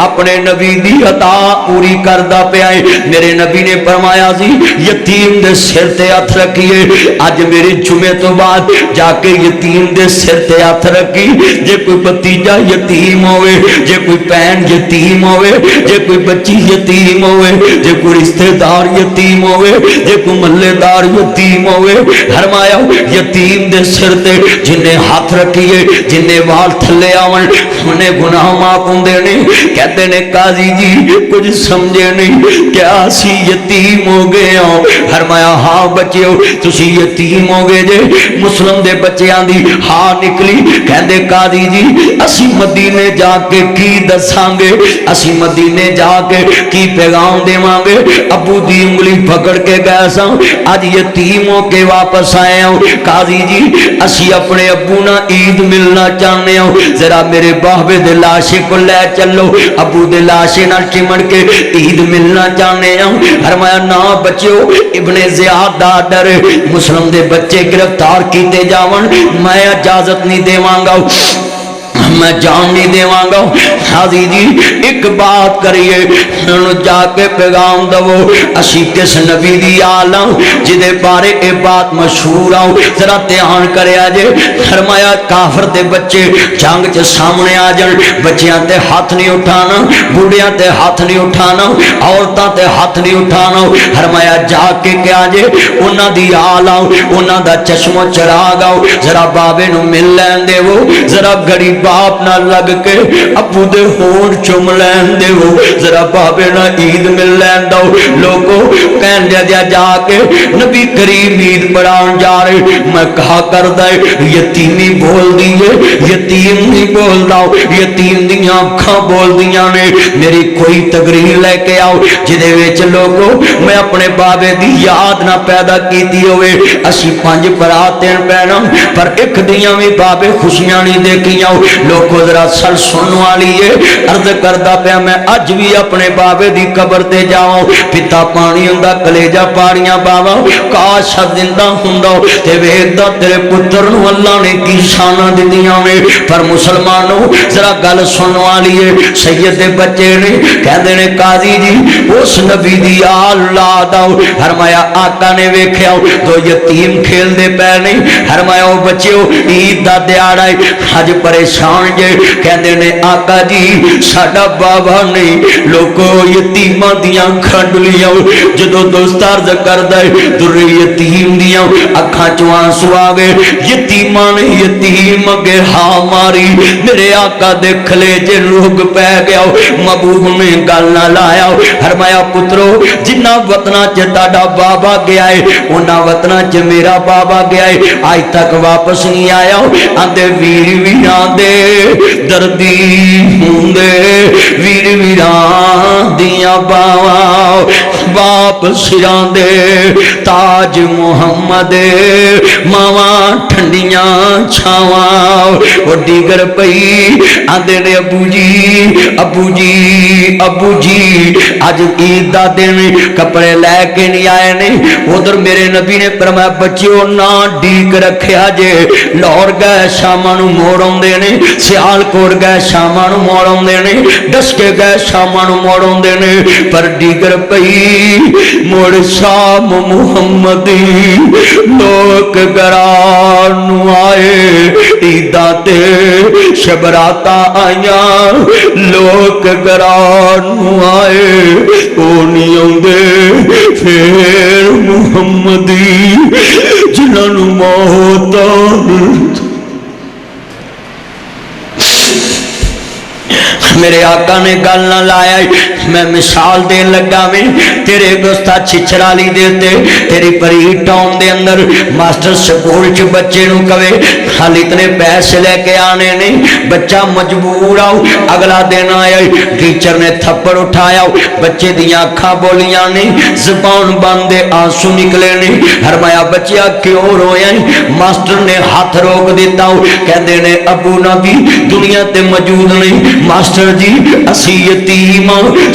اپنے نبی دی عطا پوری کردہ پہ آئے، میرے نبی نے فرمایا سی یتیم دے سر تے ہاتھ رکھیے، اج میرے جمعے تو بعد جا کے یتیم دے سر تے ہاتھ رکھی، جے کوئی بتیجا یتیم ہوئے، جے کوئی پہن یتیم ہوئے، جے کوئی بچی یتیم ہوئے، جے کوئی رشتہ دار یتیم ہوئے، جے کوئی محلے دار یتیم ہوئے، فرمایا یتیم دے سر تے جنہیں ہاتھ رکھیے جنہیں وال تھلے آون انہیں گناہ معاف ہوندے نہیں۔ کہتے نے قاضی جی کچھ سمجھے نہیں کیا اسی یتیم ہو گئے ہوں؟ فرمایا ہاں بچیو تسی یتیم ہو گئے جے، مسلم دے بچیاں دی ہاں نکلی، کہندے قاضی جی اسی مدینے جا کے کی دساں گے، اسی مدینے جا کے کی پیغام دیواں گے، ابو دی انگلی پکڑ کے گئے ساں آج یتیم ہو کے واپس آئے ہوں، قاضی جی اسی اپنے ابو نا عید ملنا چاہنے ہوں، ذرا میرے بابے دے لاشے کو لے چلو، ابو دے لاشے نہ چمڑ کے عید ملنا چاہنے ہوں۔ فرمایا نا بچیو ابن زیاد دا ڈر مسلم دے بچے گرفتار کیتے جاون میں اجازت نہیں دیواں گا۔ میں جان نہیں دیواں گا۔ حاضی جی ایک بات کریے، جا کے پیغام دو اسی کس نبی دی آل جدے بارے اے بات مشہور آؤ، ذرا دھیان کریا جے۔ فرمایا کافر دے بچے جنگ چ سامنے آ جان، بچیاں تے ہاتھ نہیں اٹھانا، بوڑھیاں تے ہاتھ نہیں اٹھانا، عورتاں تے ہاتھ نہیں اٹھانا۔ فرمایا جا کے کیا جے انہاں دی آل آؤ، انہاں دا چشم و چراغ آؤ، ذرا بابے نو مل لین دے وہ، ذرا گڑی باپ نہ لگ کے ابو دے ہونٹ چم لین دے وہ، ذرا بابے نہ عید مل لین دو۔ لوگو کہن دیا جا کے نبی کریم عید پڑھان جا رہے، میں کہا کر دے یتیمی بول دیئے، یتیم نہیں بول داؤ، یتیم دیاں اکھاں بول دیاں نے۔ میری کوئی تقریر لے کے آؤ جدے ویچ لوگو میں اپنے بابے دی یاد نہ پیدا کی دی ہوئے۔ اسی 5 براتیں پہنا پر ایک دیاں میں بابے خوشیاں نہیں دیکھی آؤ۔ لوگو ذرا سر سنوا لیے، عرض کردہ پہ میں اج بھی اپنے بابے دی قبر تے جاؤں، پتا پانی ہندہ کلیجہ پاڑیاں بابا کاش زندہ ہندہ تے ویدہ تیرے پتر نو اللہ نے کی شانہ دیدیاں میں۔ پر مسلمانوں ذرا گل سنوا لیے، سید بچے نے کہہ دینے قاضی جی اس نبی دی اللہ داؤ۔ فرمایا آقا نے ویکھیا تو یتیم کھیل دے پہ نہیں، فرمایا او بچیو عید دا دیاڑا ہے حج پریشان جے، کہہ دینے آقا جی ساڑا بابا نہیں لوگو یتیمہ دیاں کھنڈ لیاں، جدو دوست عرض کر دے در یتیم دیاں اکھاں چوان سوا گئے، یتیمہ نے یتیم اگے ہاں ماری، میرے آقا دیکھ لے جے روگ پہ گیا، مبوب میں گل نہ لایا۔ فرمایا پترو جنہ وطنہ چٹاڑا بابا گیا ہے انہ وطنہ چ میرا بابا گیا ہے، آج تک واپس نہیں آیا۔ آندے ویر ویران دے دردی ہوندے، ویر ویران دیاں باواں باپ سران دے، تاج محمد ماواں ٹھنڈیاں چھاواں، وہ دیگر پئی آندے نے ابو جی ابو جی ابو جی آج عید دا دن کپڑے لے کے نہیں آئے نہیں۔ ادھر میرے نبی نے فرمایا بچیو نہ ڈیک رکھیا جے، لاہور گئے شامانو موڑوں دینے، سیال کوٹ گئے شامانو موڑوں دینے، ڈسکے گئے شامانو موڑوں دینے، پر دیگر پئی موڑ شام محمدی لوک گرانو آئے، عیدہ تے شبراتا آیاں لوک گرانو آئے، اونیوں دے پھر محمدی جنہوں موت میرے آقا نے گل نہ لایا۔ میں مثال دے لگا میں تیرے گستا چھچرالی دیتے تیری پری ٹاؤن دے اندر ماسٹر سکول چ بچے نو کہے حال اتنے پیسے لے کے آنے نہیں، بچہ مجبور آؤ، اگلا دن آیا ٹیچر نے تھپڑ اٹھایا، بچے دیاں اکھاں بولیاں نہیں، زبان بندے آنسو نکلے نہیں۔ فرمایا بچیا کیوں رویا؟ ماسٹر نے ہاتھ روک دیتا ہوں، کہہ دینے ابو نبی دنیا تے موجود نہیں، ماسٹر جی اسی یتیم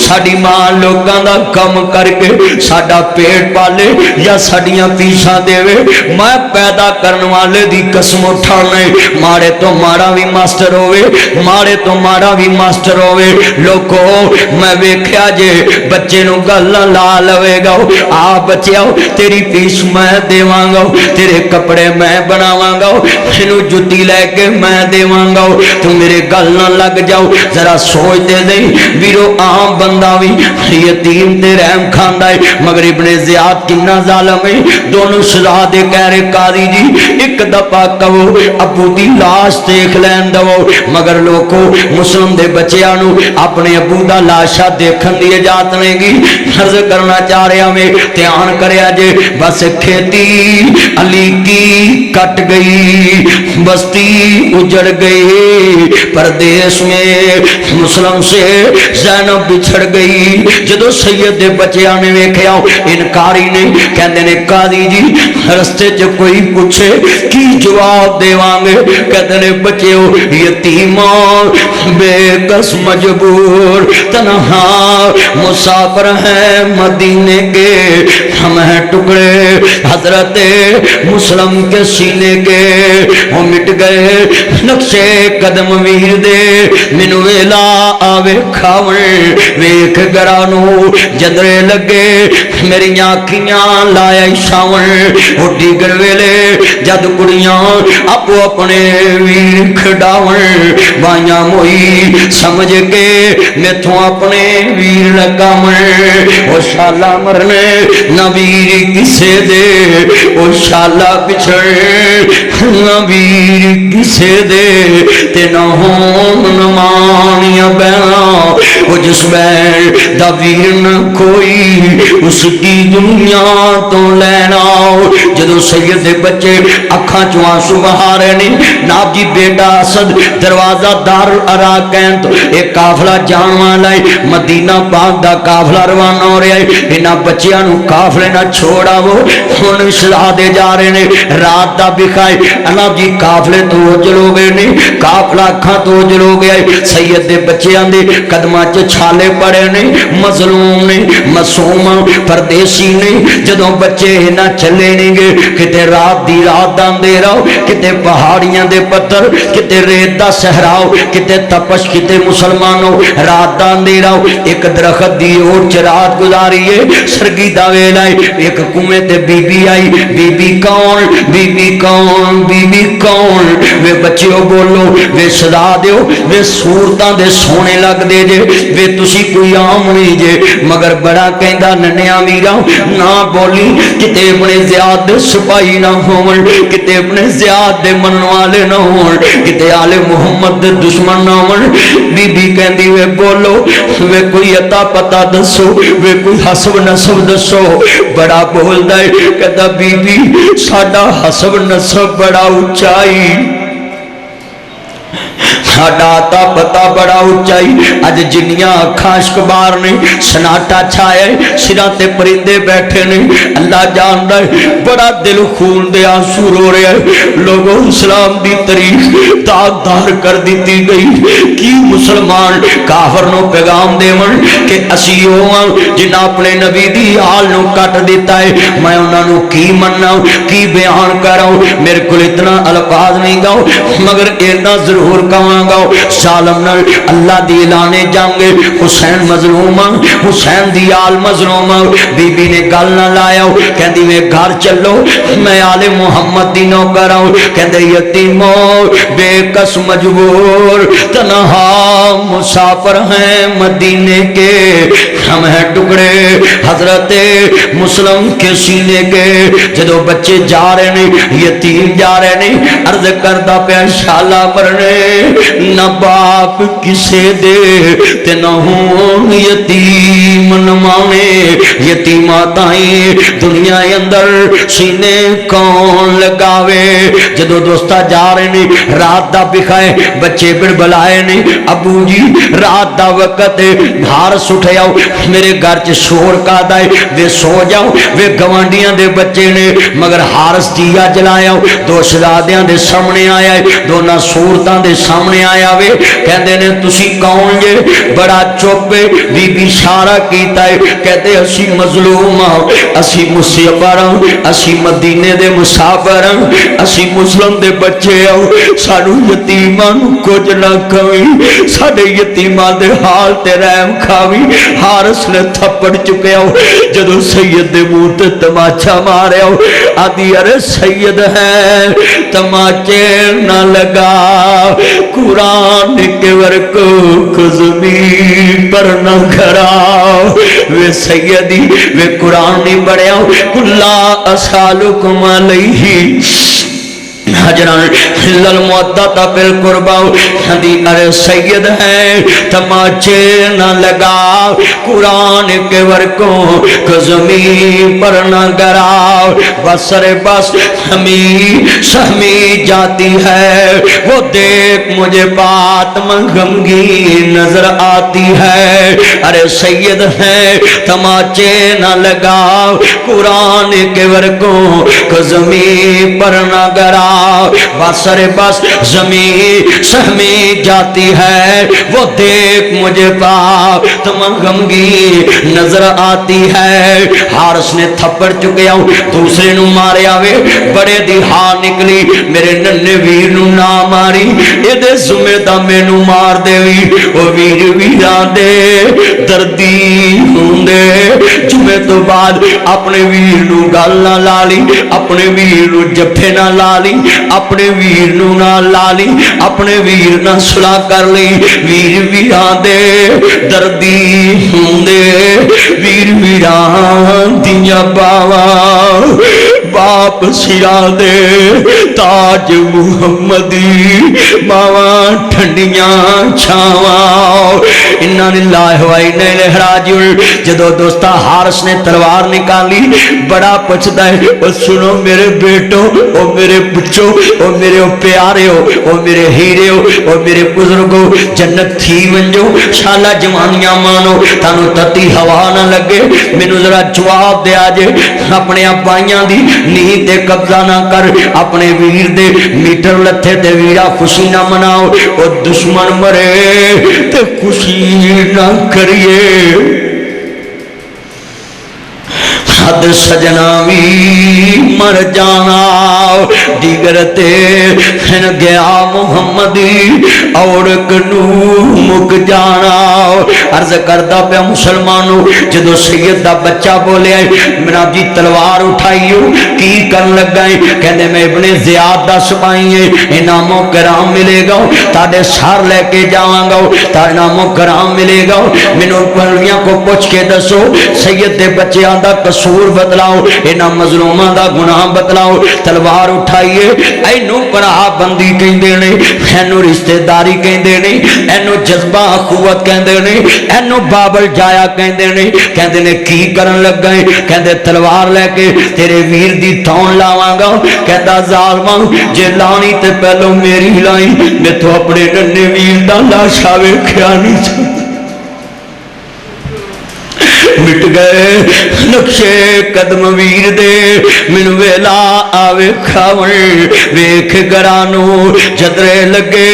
ساڑی ماں لوگاں دا کم کر کے ساڑا پیٹ پالے یا ساڑیاں پیشاں دے وے، میں پیدا کرنے والے دی قسم اٹھانے مارے تو مارا بھی ماسٹر ہوئے، مارے تو مارا بھی ماسٹر ہوئے۔ لوگو میں ویکھیا جے بچے نو گلہ لا لوے گا، آ بچے آؤ تیری پیش میں دیواں گا، تیرے کپڑے میں بناواں گا، انو جتی لے کے میں دیواں گا، تو میرے گلہ لگ جاؤ۔ ذرا سوچ دے دیں ویرو عام بندہ بھی یتیم تے رحم کھاندا ہے، مگر ابن زیاد کنا ظالم ہے، دونوں سزا دے کہہ رہے قاضی جی ایک دفعہ کہو ابو دی لاش دیکھ لین دو، مگر لوگوں مسلم دے بچیانو اپنے ابو دا لاشا دیکھن دی اجازت نہیں گی۔ عرض کرنا چاہ رہا میں دھیان کریا جے بس کھیتی علی کی کٹ گئی، بستی اجڑ گئی، پردیس میں مسلم سے زینب بچھڑ گئی جدو سید دے بچیاں نے ویکھیا انکاری نے کہندے نے قاضی جی رستے چ کوئی پوچھے کی جواب دیواں گے کہندے نے بچیو یتیمان بے کس مجبور تنہا مسافر ہیں مدینے کے ہم ہیں ٹکڑے حضرت مسلم کے سینے کے وہ مٹ گئے نقشے قدم ویر دے مینوں ویلا آوے کھاون ویکھ گرانو جدرے لگے میری آنکھیاں لایا شاون اڈی گر ویلے جد کڑیاں اپو اپنے ویر کھڈاون بائیاں موئی سمجھ کے میتھوں اپنے ویر لگاون او شالا مرنے نہ ویر کسے دے او شالا پچھڑ نہ ویر کسے دے تے نہ ہون نمانیاں بینا وہ جس بین دا ویر نہ کوئی اس کی دنیا تو لینا جدو سید دے بچے اکھاں چوں آنسو بہا رہے نے ناب جی بیٹا اسد دروازہ دار اراکین ایک قافلہ جان والا ہے مدینہ پاک دا قافلہ روانہ ہو رہا ہے انہاں بچیاں نو قافلے نہ چھوڑا وہ ہن اصلاح دے جا رہے نے رات دا بکھائے اللہ جی قافلے تو جلو گئے نے قافلہ اکھاں تو جلو گیا ہے سید دے بچیاں دے قدمہ چ چھالے پڑے نے مظلوم نے معصوم پردیسی نے جدوں بچے نہ چلے نہیں گے کتے رات دی رات دا اندھیرا کتے پہاڑیاں دے پتھر کتے ریت دا صحراؤ کتے تپش کتے مسلمانوں رات دا اندھیرا ایک درخت دی اور چرات گزاری ہے سرگی دا ویلا ہے ایک کنویں تے بی بی آئی بی بی کون بی بی کون بی بی کون وے بچیو بولو وے صدا دیو وے صورتاں دے سونے لگ دے جے وے تسی کوئی عام نہیں جے مگر بڑا کہندا ننیا میرا نہ بولی کتے اپنے زیاد سپاہی نہ ہون کتے اپنے زیاد دے من والے نہ ہون کتے آل محمد دے دشمن نہ ہون بی بی کہندی وے بولو وے کوئی عطا پتہ دسو وے کوئی حسب نسب دسو بڑا بول دائے کہتا بی بی ساڈا حسب نسب بڑا اونچائی ساڈا تا پتا بڑا اونچائی اج جنیاں کھاشک بار نے سناٹا چھائے سراں تے پرندے بیٹھے نے اللہ جاندا ہے بڑا دل خون دے آنسو رو رہا ہے لوگوں اسلام دی تاریخ داغدار کر دیتی گئی کی مسلمان کافر نو پیغام دیون کہ اسی ہوواں جنہاں اپنے نبی دی حال نو کٹ دیتا ہے میں انہاں نو کی مننا کی بیان کراں میرے کو اتنا الفاظ نہیں گاؤ مگر اتنا ضرور کہاں گاؤ سالم نال اللہ دی اعلانے جانگے حسین مظلوم حسین دی آل مظلوم بی بی نے گل نہ لایا کہندی میں گھر چلو میں آل محمد دی نوکر آؤں کہندے یتیمو بے کس مجبور تنہا مسافر ہیں مدینے کے ہم ہیں ٹکڑے حضرت مسلم کے سینے کے جدو بچے جا رہے نے یتیم جا رہے نے عرض کردہ پہ شالا مرنے نہ باپ کسے دے تے نہ ہون یتیم نمانے یتیمات آئیں دنیا اندر سینے کون لگاوے جدو دوستا جا رہے نے رات دا بکھائے بچے بڑ بلائے نے ابو جی رات دا وقت بھار سٹھے آؤ میرے گھر چ شور کا دائے وے سو جاؤ وے گوانڈیاں دے بچے نے مگر حارس دیا جلایا دو شہزادیاں دے سامنے آیا دونوں صورتاں دے سامنے آیا وے کہندے نے تسی کون جے بڑا چوپے بی بی اشارہ کیتا ہے کہتے اسی مظلوم اسی مسافر اسی مدینے دے مسافر اسی مسلم دے بچے سانو یتیماں کچھ نہ کھوی ساڈے یتیماں دے حال تے رحم کھاوی حارس نے تھپڑ چکے جدو سید دے منہ تے تماچا مارے آدھی ارے سید ہے تماچے نہ لگا قرآن کے ورکو کزمی پر نہ گھرا وے سیدی وے قرآن نہیں پڑھیا کلا اسالکم علیہ حجران للمودت بالقربا ہدی ارے سید ہے تماچے نہ لگا قرآن کے ورکوں کو زمین پر نہ گراؤ بسر بس ہمیں سہمی جاتی ہے وہ دیکھ مجھے بات غمگین نظر آتی ہے ارے سید ہے تماچے نہ لگاؤ قرآن کے ورکوں کو زمین پر نہ گراؤ بسر بس زمین سہمی جاتی ہے وہ دیکھ مجھے پاک تم غمگین نظر آتی ہے حارس نے تھپڑ چکے ہوں دوسرے نو مارے آوے بڑے دی ہاں نکلی میرے ننے ویر نو نہ ماری ایدے زمے دا میں نو مار دے وی او ویر ویران دے دردی ہوں دے جمعے تو بعد اپنے ویر نو گل نہ لالی اپنے ویر نو جپے نہ لالی اپنے ویر نو نہ لالی اپنے ویر نہ صلح کر لی ویر ویران دے دردی ہوں دے ویر ویران دیا باوا باپ سرا دے تاج محمدی باوا ٹھنڈیاں چھاواں انا للہ و انا الیہ راجعون جدو دوستا حارس نے تلوار نکالی بڑا پچھتا ہے او سنو میرے بیٹو او میرے بچو او میرے پیارے ہو او میرے ہیرے ہو او میرے بزرگو جنت تھی منجو شالا جوانیاں مانو تانو تتی ہوا نہ لگے مینوں ذرا جواب دے آجے اپنے ابائیاں دی نیند دے قبضہ نہ کر اپنے ویر دے میٹر لتھے تے ویرا خوشی نہ مناؤ او دشمن مرے تے خوشی نہ کریے حد سجناوی مر جانا دیگر تے کھن گیا محمدی اور کنو مک جانا عرض کردہ پہ مسلمانوں جدو سید دا بچہ بولے آئے میرا جی تلوار اٹھائیو کی کر لگ گئے کہنے میں ابن زیاد دا سپائیے اناموں کرام ملے گا تاڑے سار لے کے جاؤں گا تاڑے اناموں کرام ملے گا منوں پرلیاں کو پوچھ کے دسو سید دے بچے آندہ قصور بتلاؤ اینا مظلومہ دا گناہ بتلاؤ تلوار اٹھائیے اینو پناہ بندی کہیں دینے اینو رشتہ داری کہیں دینے اینو جذبہ قوت کہیں دینے اینو بابل جایا کہیں دینے کی کرن لگ گئے کہیں دے تلوار لے کے تیرے ویر دی تھون لاواں گا کہیں دا ظالماں جے لانی تے پہلو میری لائی میں تو اپنے ننے ویر دا لاشاوے کھیانی چاہتا مٹ گئے نقشے قدم ویر دے من ویلا آوے کھاون ویکھ گرانو جدرے لگے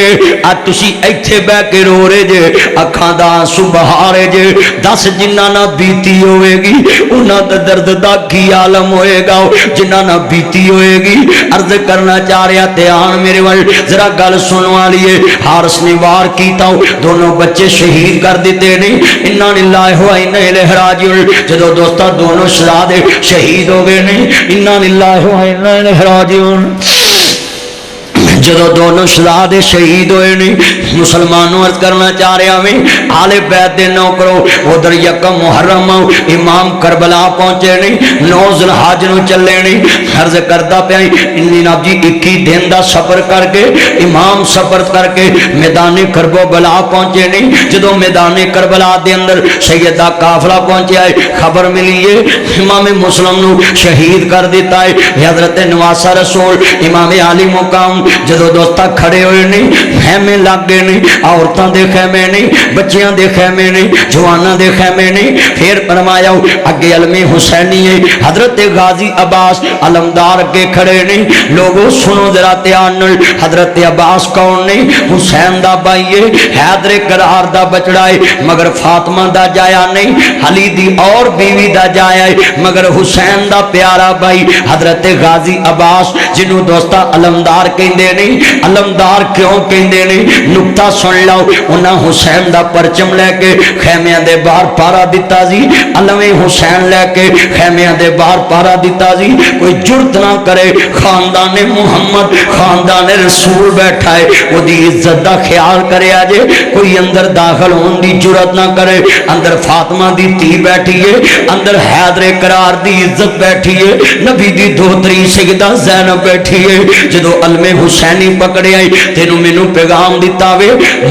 تسی ایتھے بے کے رو رہے جے اکھاں دا سبہارے جے دس جنہ نہ بیتی ہوئے گی انہاں دا درد دا کی عالم ہوئے گا جنہ نہ بیتی ہوئے گی عرض کرنا چاہ رہا تے آن میرے وال ذرا گل سنوا لیے حارس نے وار کیتا ہوں دونوں بچے شہید کر دیتے نہیں انا للہ و انا الیہ راجعون جدو دوستا دونوں شہزادے شہید ہو گئے نہیں انا للہ و انا الیہ راجعون جدو دونوں شہزادے شہید ہوئے نہیں مسلمانوں عرض کرنا چاہ رہے ہمیں آل بیت دے نو کرو ادھر یکم محرم امام کربلا پہنچے نہیں 9 ذوالحج نو چلے نہیں عرض کردہ پہ انی ناب جی 21 دن دا سفر کر کے امام سفر کر کے میدان کربلا پہنچے نہیں جدو میدان کربلا دے اندر سیدہ قافلہ پہنچے آئے خبر ملیے امام مسلم نو شہید کر دیتا ہے حضرت نواسہ رسول امام علی مقام جدو دوستا کھڑے ہوئے نہیں خیمے لگ گئے نہیں عورتاں دے خیمے نہیں بچیاں دے خیمے نہیں جواناں دے خیمے نہیں پھر فرمایا اگے علم حسینی ہے حضرت غازی عباس علمدار اگے کھڑے نہیں لوگوں سنو ذرا دھیان حضرت عباس کون نہیں حسین دا بھائی حیدر کرار دا بچڑا ہے مگر فاطمہ دا جایا نہیں علی دی اور بیوی دا جایا ہے مگر حسین دا پیارا بھائی حضرت غازی عباس جنہوں دوستا علمدار کہیں دے نہیں علمدار کیوں کہندے نے نقطہ سن لو انہاں حسین دا پرچم لے کے خیمیاں دے باہر پارا دیتا جی علمِ حسین لے کے خیمیاں دے باہر پارا دیتا جی کوئی جرت نہ کرے خاندان محمد خاندان رسول بیٹھا ہے وہ دی عزت دا خیال کرے آجے کوئی اندر داخل ہون دی جرت نہ کرے اندر فاطمہ دی تی بیٹھی ہے اندر حیدر قرار دی عزت بیٹھی ہے نبی دی دھوتری سیدہ زینب بیٹھی ہے جدو علم حسینی پکڑے آئی تینوں مینوں پیغام دیتا وے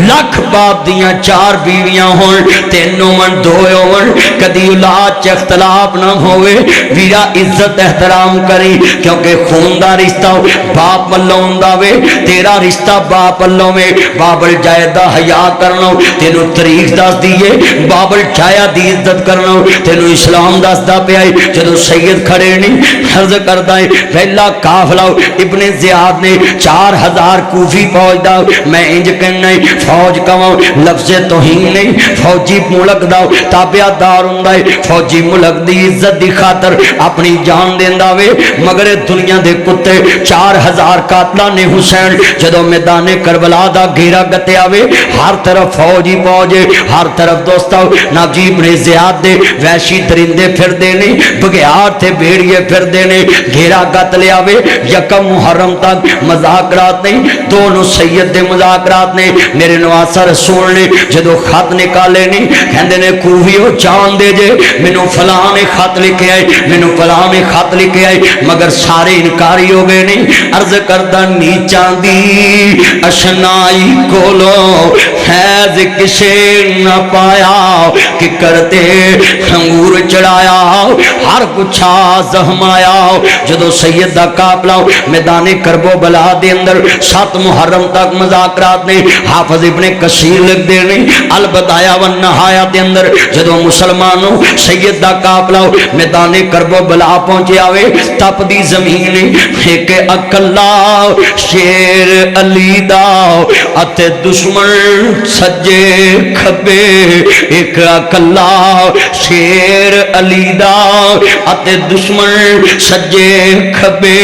لاکھ باپ دیاں 4 بیویاں ہون تینوں من 2 ہون کدی اولاد چ اختلاف نہ ہوئے ویرا عزت احترام کری کیونکہ خون دا رشتہ باپ والوں ہوندا وے تیرا رشتہ باپ والوں میں بابل جائے دا حیا کرنا تینوں تاریخ دس دیے بابل جایا دی عزت کرنا تینوں اسلام دس دا پہ آئی جدو سید کھڑے نہیں حرض کردہ ہے پہلا کافلہ ابن زیاد نے 4000 کوفی فوج دا میں انج کہنا ہے فوج کہاں لفظ توہین نہیں فوجی ملک دا تابعہ دار ہوندا ہے فوجی ملک دی عزت دی خاطر اپنی جان دیندا وے مگر دنیا دے کتے 4000 قاتلان نے حسین جدو میدان کربلا دا گھیرا گتے آوے ہر طرف فوجی فوجے ہر طرف دوستاں ناجیب نے زیاد دے وحشی درندے پھر دینے بگیار تے بیڑیے پھر دینے گھیرا گت لے آوے یکم محرم تک مذاکرات نہیں دونوں سید دے مذاکرات نے میرے نواسا رسول نے جدو خط نکالے نہیں کہندے نے کوفیو جان دے جے مینوں فلاں نے خط لکھے آئے مینوں فلاں نے خط لکھے آئے مگر سارے انکاری ہو گئے نہیں عرض کردہ نیچان دی اشنائی کولو حیض کسے نہ پایا کہ کرتے انگور چڑھایا ہر کچھا زہمایا جدو سید دا قافلہ میدان کرب و بلا دے اندر 7 محرم تک مذاکرات نے حافظ ابن کثیر لکھ دے نے البدایہ والنہایہ دے اندر جدو مسلمانوں سید دا قافلہ میدان کرب و بلا پہنچے آوے تپ دی زمین ایک اکلا شیر علی دا اتے دشمن سجے کھبے ایک اکلا شیر علی دا اتے دشمن سجے کھبے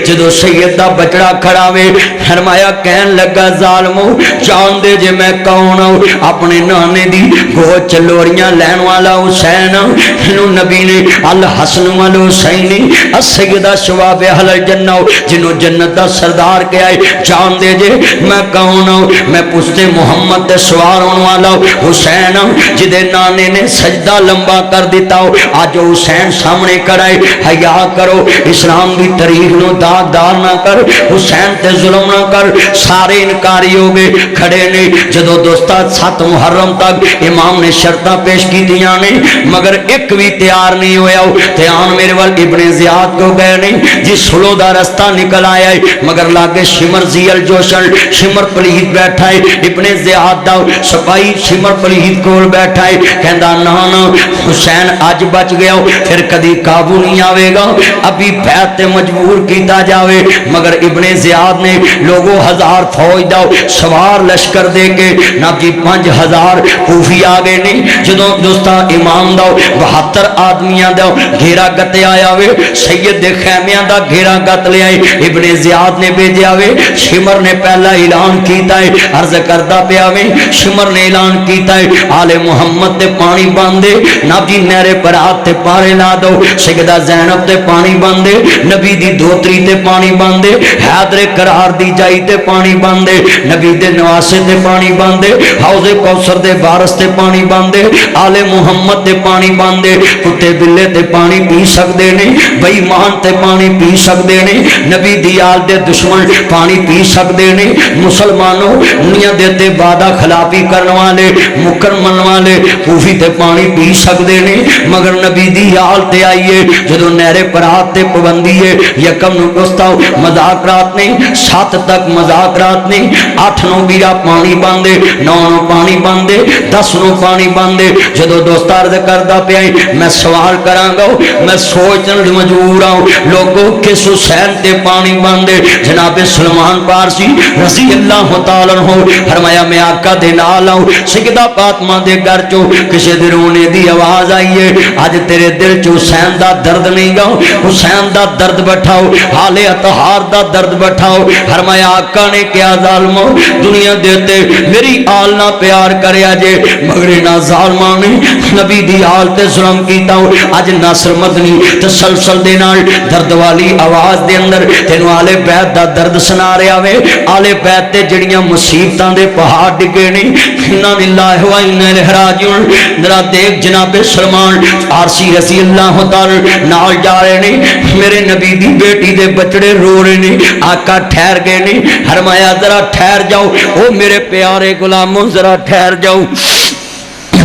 جدو سید دا بچڑا کھڑا وے فرمایا کہن لگا ظالمو جان دے جے میں کون ہوں اپنے نانے دی گو چلوریاں لین والا حسین انہوں نبی نے الحسن والحسینی السیدہ شواب اہل الجنہ جنہوں جنت دا سردار کے آئے جان دے جے میں کون ہوں میں پوچھتے محمد دے سوار ہون والا حسین جدے نانے نے سجدہ لمبا کر دیتا ہو آج حسین سامنے کرائے حیا کرو اسلام دی تاریخ نو داغ دار نہ کر حسین تے ظلم نہ کر سارے انکاری ہو گئے کھڑے نے جدو دوستا 7 محرم تک امام نے شرطہ پیش کی دیاں نے مگر ایک بھی تیار نہیں ہویا ہو تیان میرے وال ابن زیاد کو گئے نہیں جس سلو دا رستہ نکل آیا ہے مگر لاگے شمر زیل جوشن شمر پلیت بیٹھا ہے ابن زیاد دا سپائی شمر پلیت کول بیٹھا ہے کہندہ نانا حسین آج بچ گیا ہو پھر کدی قابو نہیں آوے گا ابھی بیعت مجبور کیتا جاوے مگر ابن زیاد نے لوگوں 1000 فوج داؤ سوار لشکر دے کے ناب جی 5000 کوفی آگے نہیں جدوں دوستا امام داؤ 72 آدمیاں داؤ گھیرا گتے آیا وے سید دے خیمیاں دا گھیرا گت لے آئے ابن زیاد نے بھیجا وے شمر نے پہلا اعلان کیتا ہے عرض کردہ پیا وے شمر نے اعلان کیتا ہے آل محمد تے پانی باندے ناب جی نیرے پر ہاتھ تے پارے لا دو سیدہ زینب تے پانی باندے نبی دی دھوتری تے پانی باندے حیدر قرار دی جائی تے پانی باندے نبی دے نواسے تے پانی باندے حوض کوثر دے بارس تے پانی باندے آل محمد تے پانی باندے کتے بلے تے پانی پی سکدے نے بے ایمان تے پانی پی سکدے نے نبی دی آل دے دشمن پانی پی سکدے نے مسلمانوں دنیا دے تے وعدہ خلافی کرن والے مکرمن والے کوفی تے پانی پی سکدے نے مگر نبی دی آل تے آئیے جدو نیرے پرات تے پابندی ہے یکم نو دوستاؤ مذاکرات نے 7 تک مذاکرات نے 8 نو بیرا پانی باندے 9 نو پانی باندے 10 نو پانی باندے جدو دوستا عرض کردہ پہ آئی میں سوال کرانگا میں سوچن مجبور آؤں لوگوں کس حسین تے پانی باندے جناب سلمان پارسی رضی اللہ تعالیٰ ہو فرمایا میں آقا دے نال آؤں سیدہ فاطمہ دے گھر چو کسی دے رونے دی آواز آئیے گے اج تیرے دل چ حسین دا درد نہیں گا حسین دا درد بٹھاؤ حال اطہار دا درد بٹھاؤ فرمایا آقا نے کیا ظالمو دنیا دیتے میری آل نہ پیار کریا جے مگر نہ ظالمان نے نبی دی آل تے ظلم کیتا ہو اج ناصر مدنی تسلسل دے نال درد والی آواز دے اندر تینوں آل بیت دا درد سنا رہا وے آل بیت تے جڑیاں مصیبتاں دے پہاڑ ڈگے نے انا للہ و انا الیہ راجعون ذرا دیکھ جناب سلمان فارسی رضی اللہ تعالی نال جا رہے نے میرے نبی دی بیٹی دے بچڑے رو رہے نے آقا ٹھہر گئے نے فرمایا ذرا ٹھہر جاؤ او میرے پیارے غلاموں ذرا ٹھہر جاؤ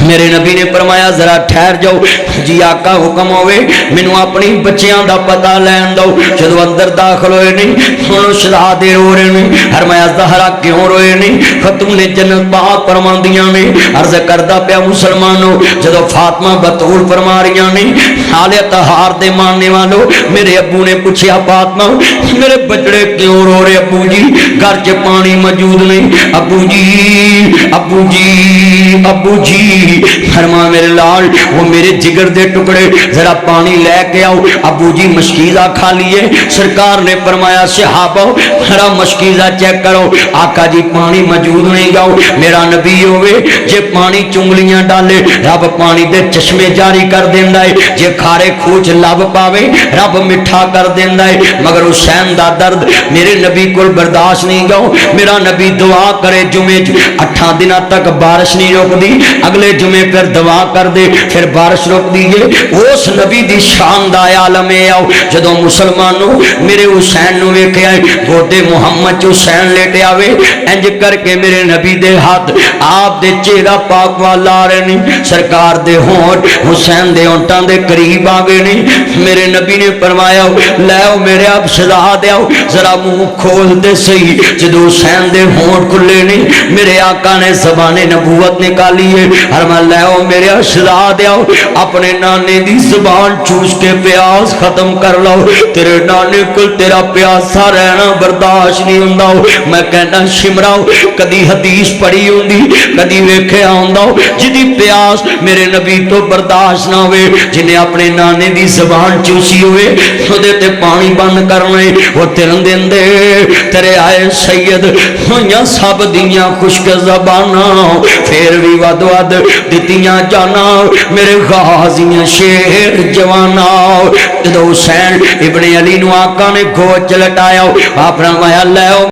میرے نبی نے فرمایا ذرا ٹھہر جاؤ جی آقا حکم ہوئے مینوں اپنی بچیاں دا پتہ لین دو جدو اندر داخل ہوئے نہیں سنو شہزادے رو رہے نے فرمایا زہرا کیوں روئے نہیں ختم نے جنت پاک فرماندیاں نے عرض کردہ پیا مسلمانوں جدو فاطمہ بطول فرما رہیاں نے حال طہار دے ماننے والوں میرے ابو نے پوچھیا فاطمہ میرے بچڑے کیوں رو رہے ابو جی گھر چ پانی موجود نہیں ابو جی ابو جی ابو جی فرما میرے لال وہ میرے جگر دے ٹکڑے ذرا پانی لے کے آؤ ابو جی مشکیزہ کھا لیے سرکار نے فرمایا صحابہ ذرا مشکیزہ چیک کرو آقا جی پانی موجود نہیں گاؤ میرا نبی ہوئے جے پانی چنگلیاں ڈالے رب پانی دے چشمے جاری کر دیندہ ہے جے کھارے کھوچ لب پاوے رب مٹھا کر دیندہ ہے مگر حسین دا درد میرے نبی کو برداشت نہیں گاؤ میرا نبی دعا کرے جمعے 8 دنہ تک بارش نہیں روک دی اگلے جمعے پر دعا کر دے پھر بارش روک دیئے اس نبی دی شان دا عالم آؤ جدو مسلمانوں میرے حسین نو ویکھے آئے گودے محمد حسین لیٹے آوے انج کر کے میرے نبی دے ہاتھ آپ دے چہرہ پاک والا رہے نہیں سرکار دے ہونٹ حسین دے ہونٹاں دے قریب آگے نہیں میرے نبی نے فرمایا لے آؤ میرے آپ سزا دے آؤ ذرا منہ کھول دے صحیح جدو حسین دے ہونٹ کھلے نہیں میرے آقا نے زبان نبوت نکالی ہے فرمایا لے آؤ میرے شہزادے آؤ اپنے نانے دی زبان چوس کے پیاس ختم کر لو تیرے نانے کو تیرا پیاسا رہنا برداشت نہیں ہوں میں کہنا شمراؤ کدی حدیث پڑھی ہوں کدی ویکھے آؤں جدی پیاس میرے نبی تو برداشت نہ ہوئے جنہیں اپنے نانے دی زبان چوسی ہوئے خودے تے پانی بند کرنے وہ تیرن دن دے تیرے آئے سید ہویاں سب دیاں خشک زبانہ پھر بھی ود ود دیتیاں جانا میرے غازیاں شیر جوانا جدو حسین ابن علی نو آقا نے گوچ لٹایا آپ فرمایا لے آؤ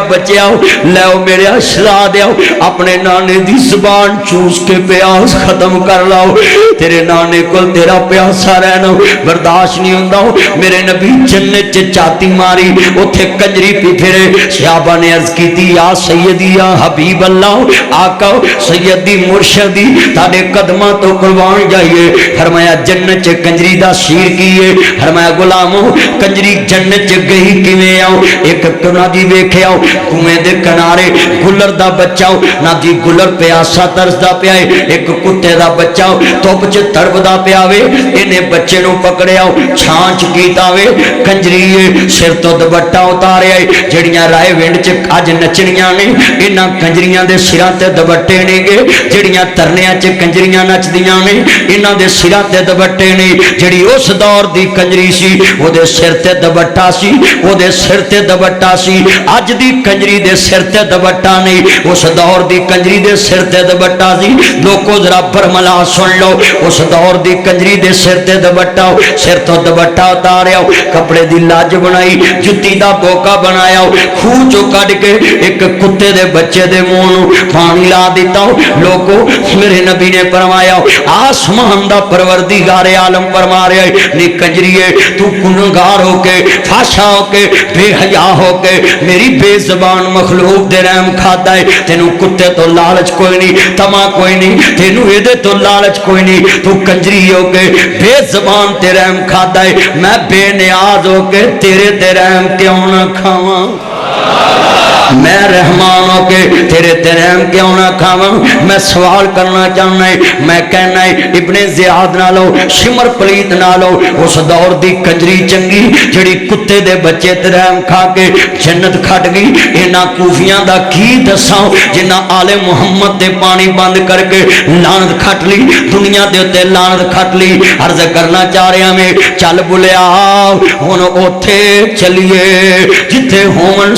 بچے آؤ لے آؤ میرے شہزادے آؤ اپنے نانے دی زبان چوس کے پیاس ختم کر لاؤ تیرے نانے کو تیرا پیاسا رہنا برداشت نہیں ہوں میرے نبی جنت چاتی ماری اتھے کنجری پی پھرے صحابہ نے عرض کی تھی یا سیدی یا حبیب اللہ آقا سیدی مرشدی تاڑے قدمہ تو قربان جائیے فرمایا جنت کنجری دا شیر کیے فرمایا غلاموں کنجری جنت گئی کیویں آؤ ایک کنا دی ویکھے کنویں دے کنارے گلر دا بچاؤ نہ جی گلر پیاسا ترس دا پیائے ایک کتے دا بچاؤ توپ چ تڑپ دا پیاوے انہیں بچے نو پکڑے آؤ چھانچ کیتا وے کنجریے سر تو دبٹا اتارے آئے جڑیاں رائے وینڈ چ آج نچنیاں نے انہاں کنجریاں دے سران تے دبٹے نے گے جڑیاں ترنیاں چ کنجریاں نچ دیاں نے انہاں دے سران تے دبٹے نے جڑی اس دور دی کنجری سی وہ دے سر تے دبٹا سی وہ دے سر تے دبٹا سی آج دی کنجری دے سر تے دبٹا نہیں اس دور دی کنجری دے سر تے دبٹا سی لوگوں ذرا برملا سن لو اس دور دی کنجری دے سر تے دبٹا سر تو دبٹا اتاریا کپڑے دی لاج بنائی جتی دا بوکا بنایا خوہ چو کٹ کے ایک کتے دے بچے دے منہ پانی لا دیتا لوگوں میرے نبی نے فرمایا آسمان دا پروردگار عالم فرما رہا ہے نی کنجریے تو گنہگار ہو کے فاشا ہو کے بے حیا ہو کے میری بے زبان مخلوق دے رحم کھاتا ہے تینوں کتے تو لالچ کوئی نہیں تما کوئی نہیں تینوں ایدے تو لالچ کوئی نہیں تو کنجری ہو کے بے زبان تے رحم کھاتا ہے میں بے نیاز ہو کے تیرے تے رحم کیوں نہ کھاواں میں رحمان ہو کے تیرے تے رحم کیوں نہ کھاواں میں سوال کرنا چاہنا ہے میں کہنا ہے ابن زیاد نالو شمر پلیت نالو اس دور دی کنجری چنگی جڑی کتے دے بچے تے رحم کھا کے جنت کھٹ گئی انہاں کوفیاں دا کی دساں جنہاں آل محمد دے پانی بند کر کے لعنت کھٹ لی دنیا دے تے لعنت کھٹ لی عرض کرنا چاہ رہا میں چل بلیا ہن اوتھے چلیے جتھے ہون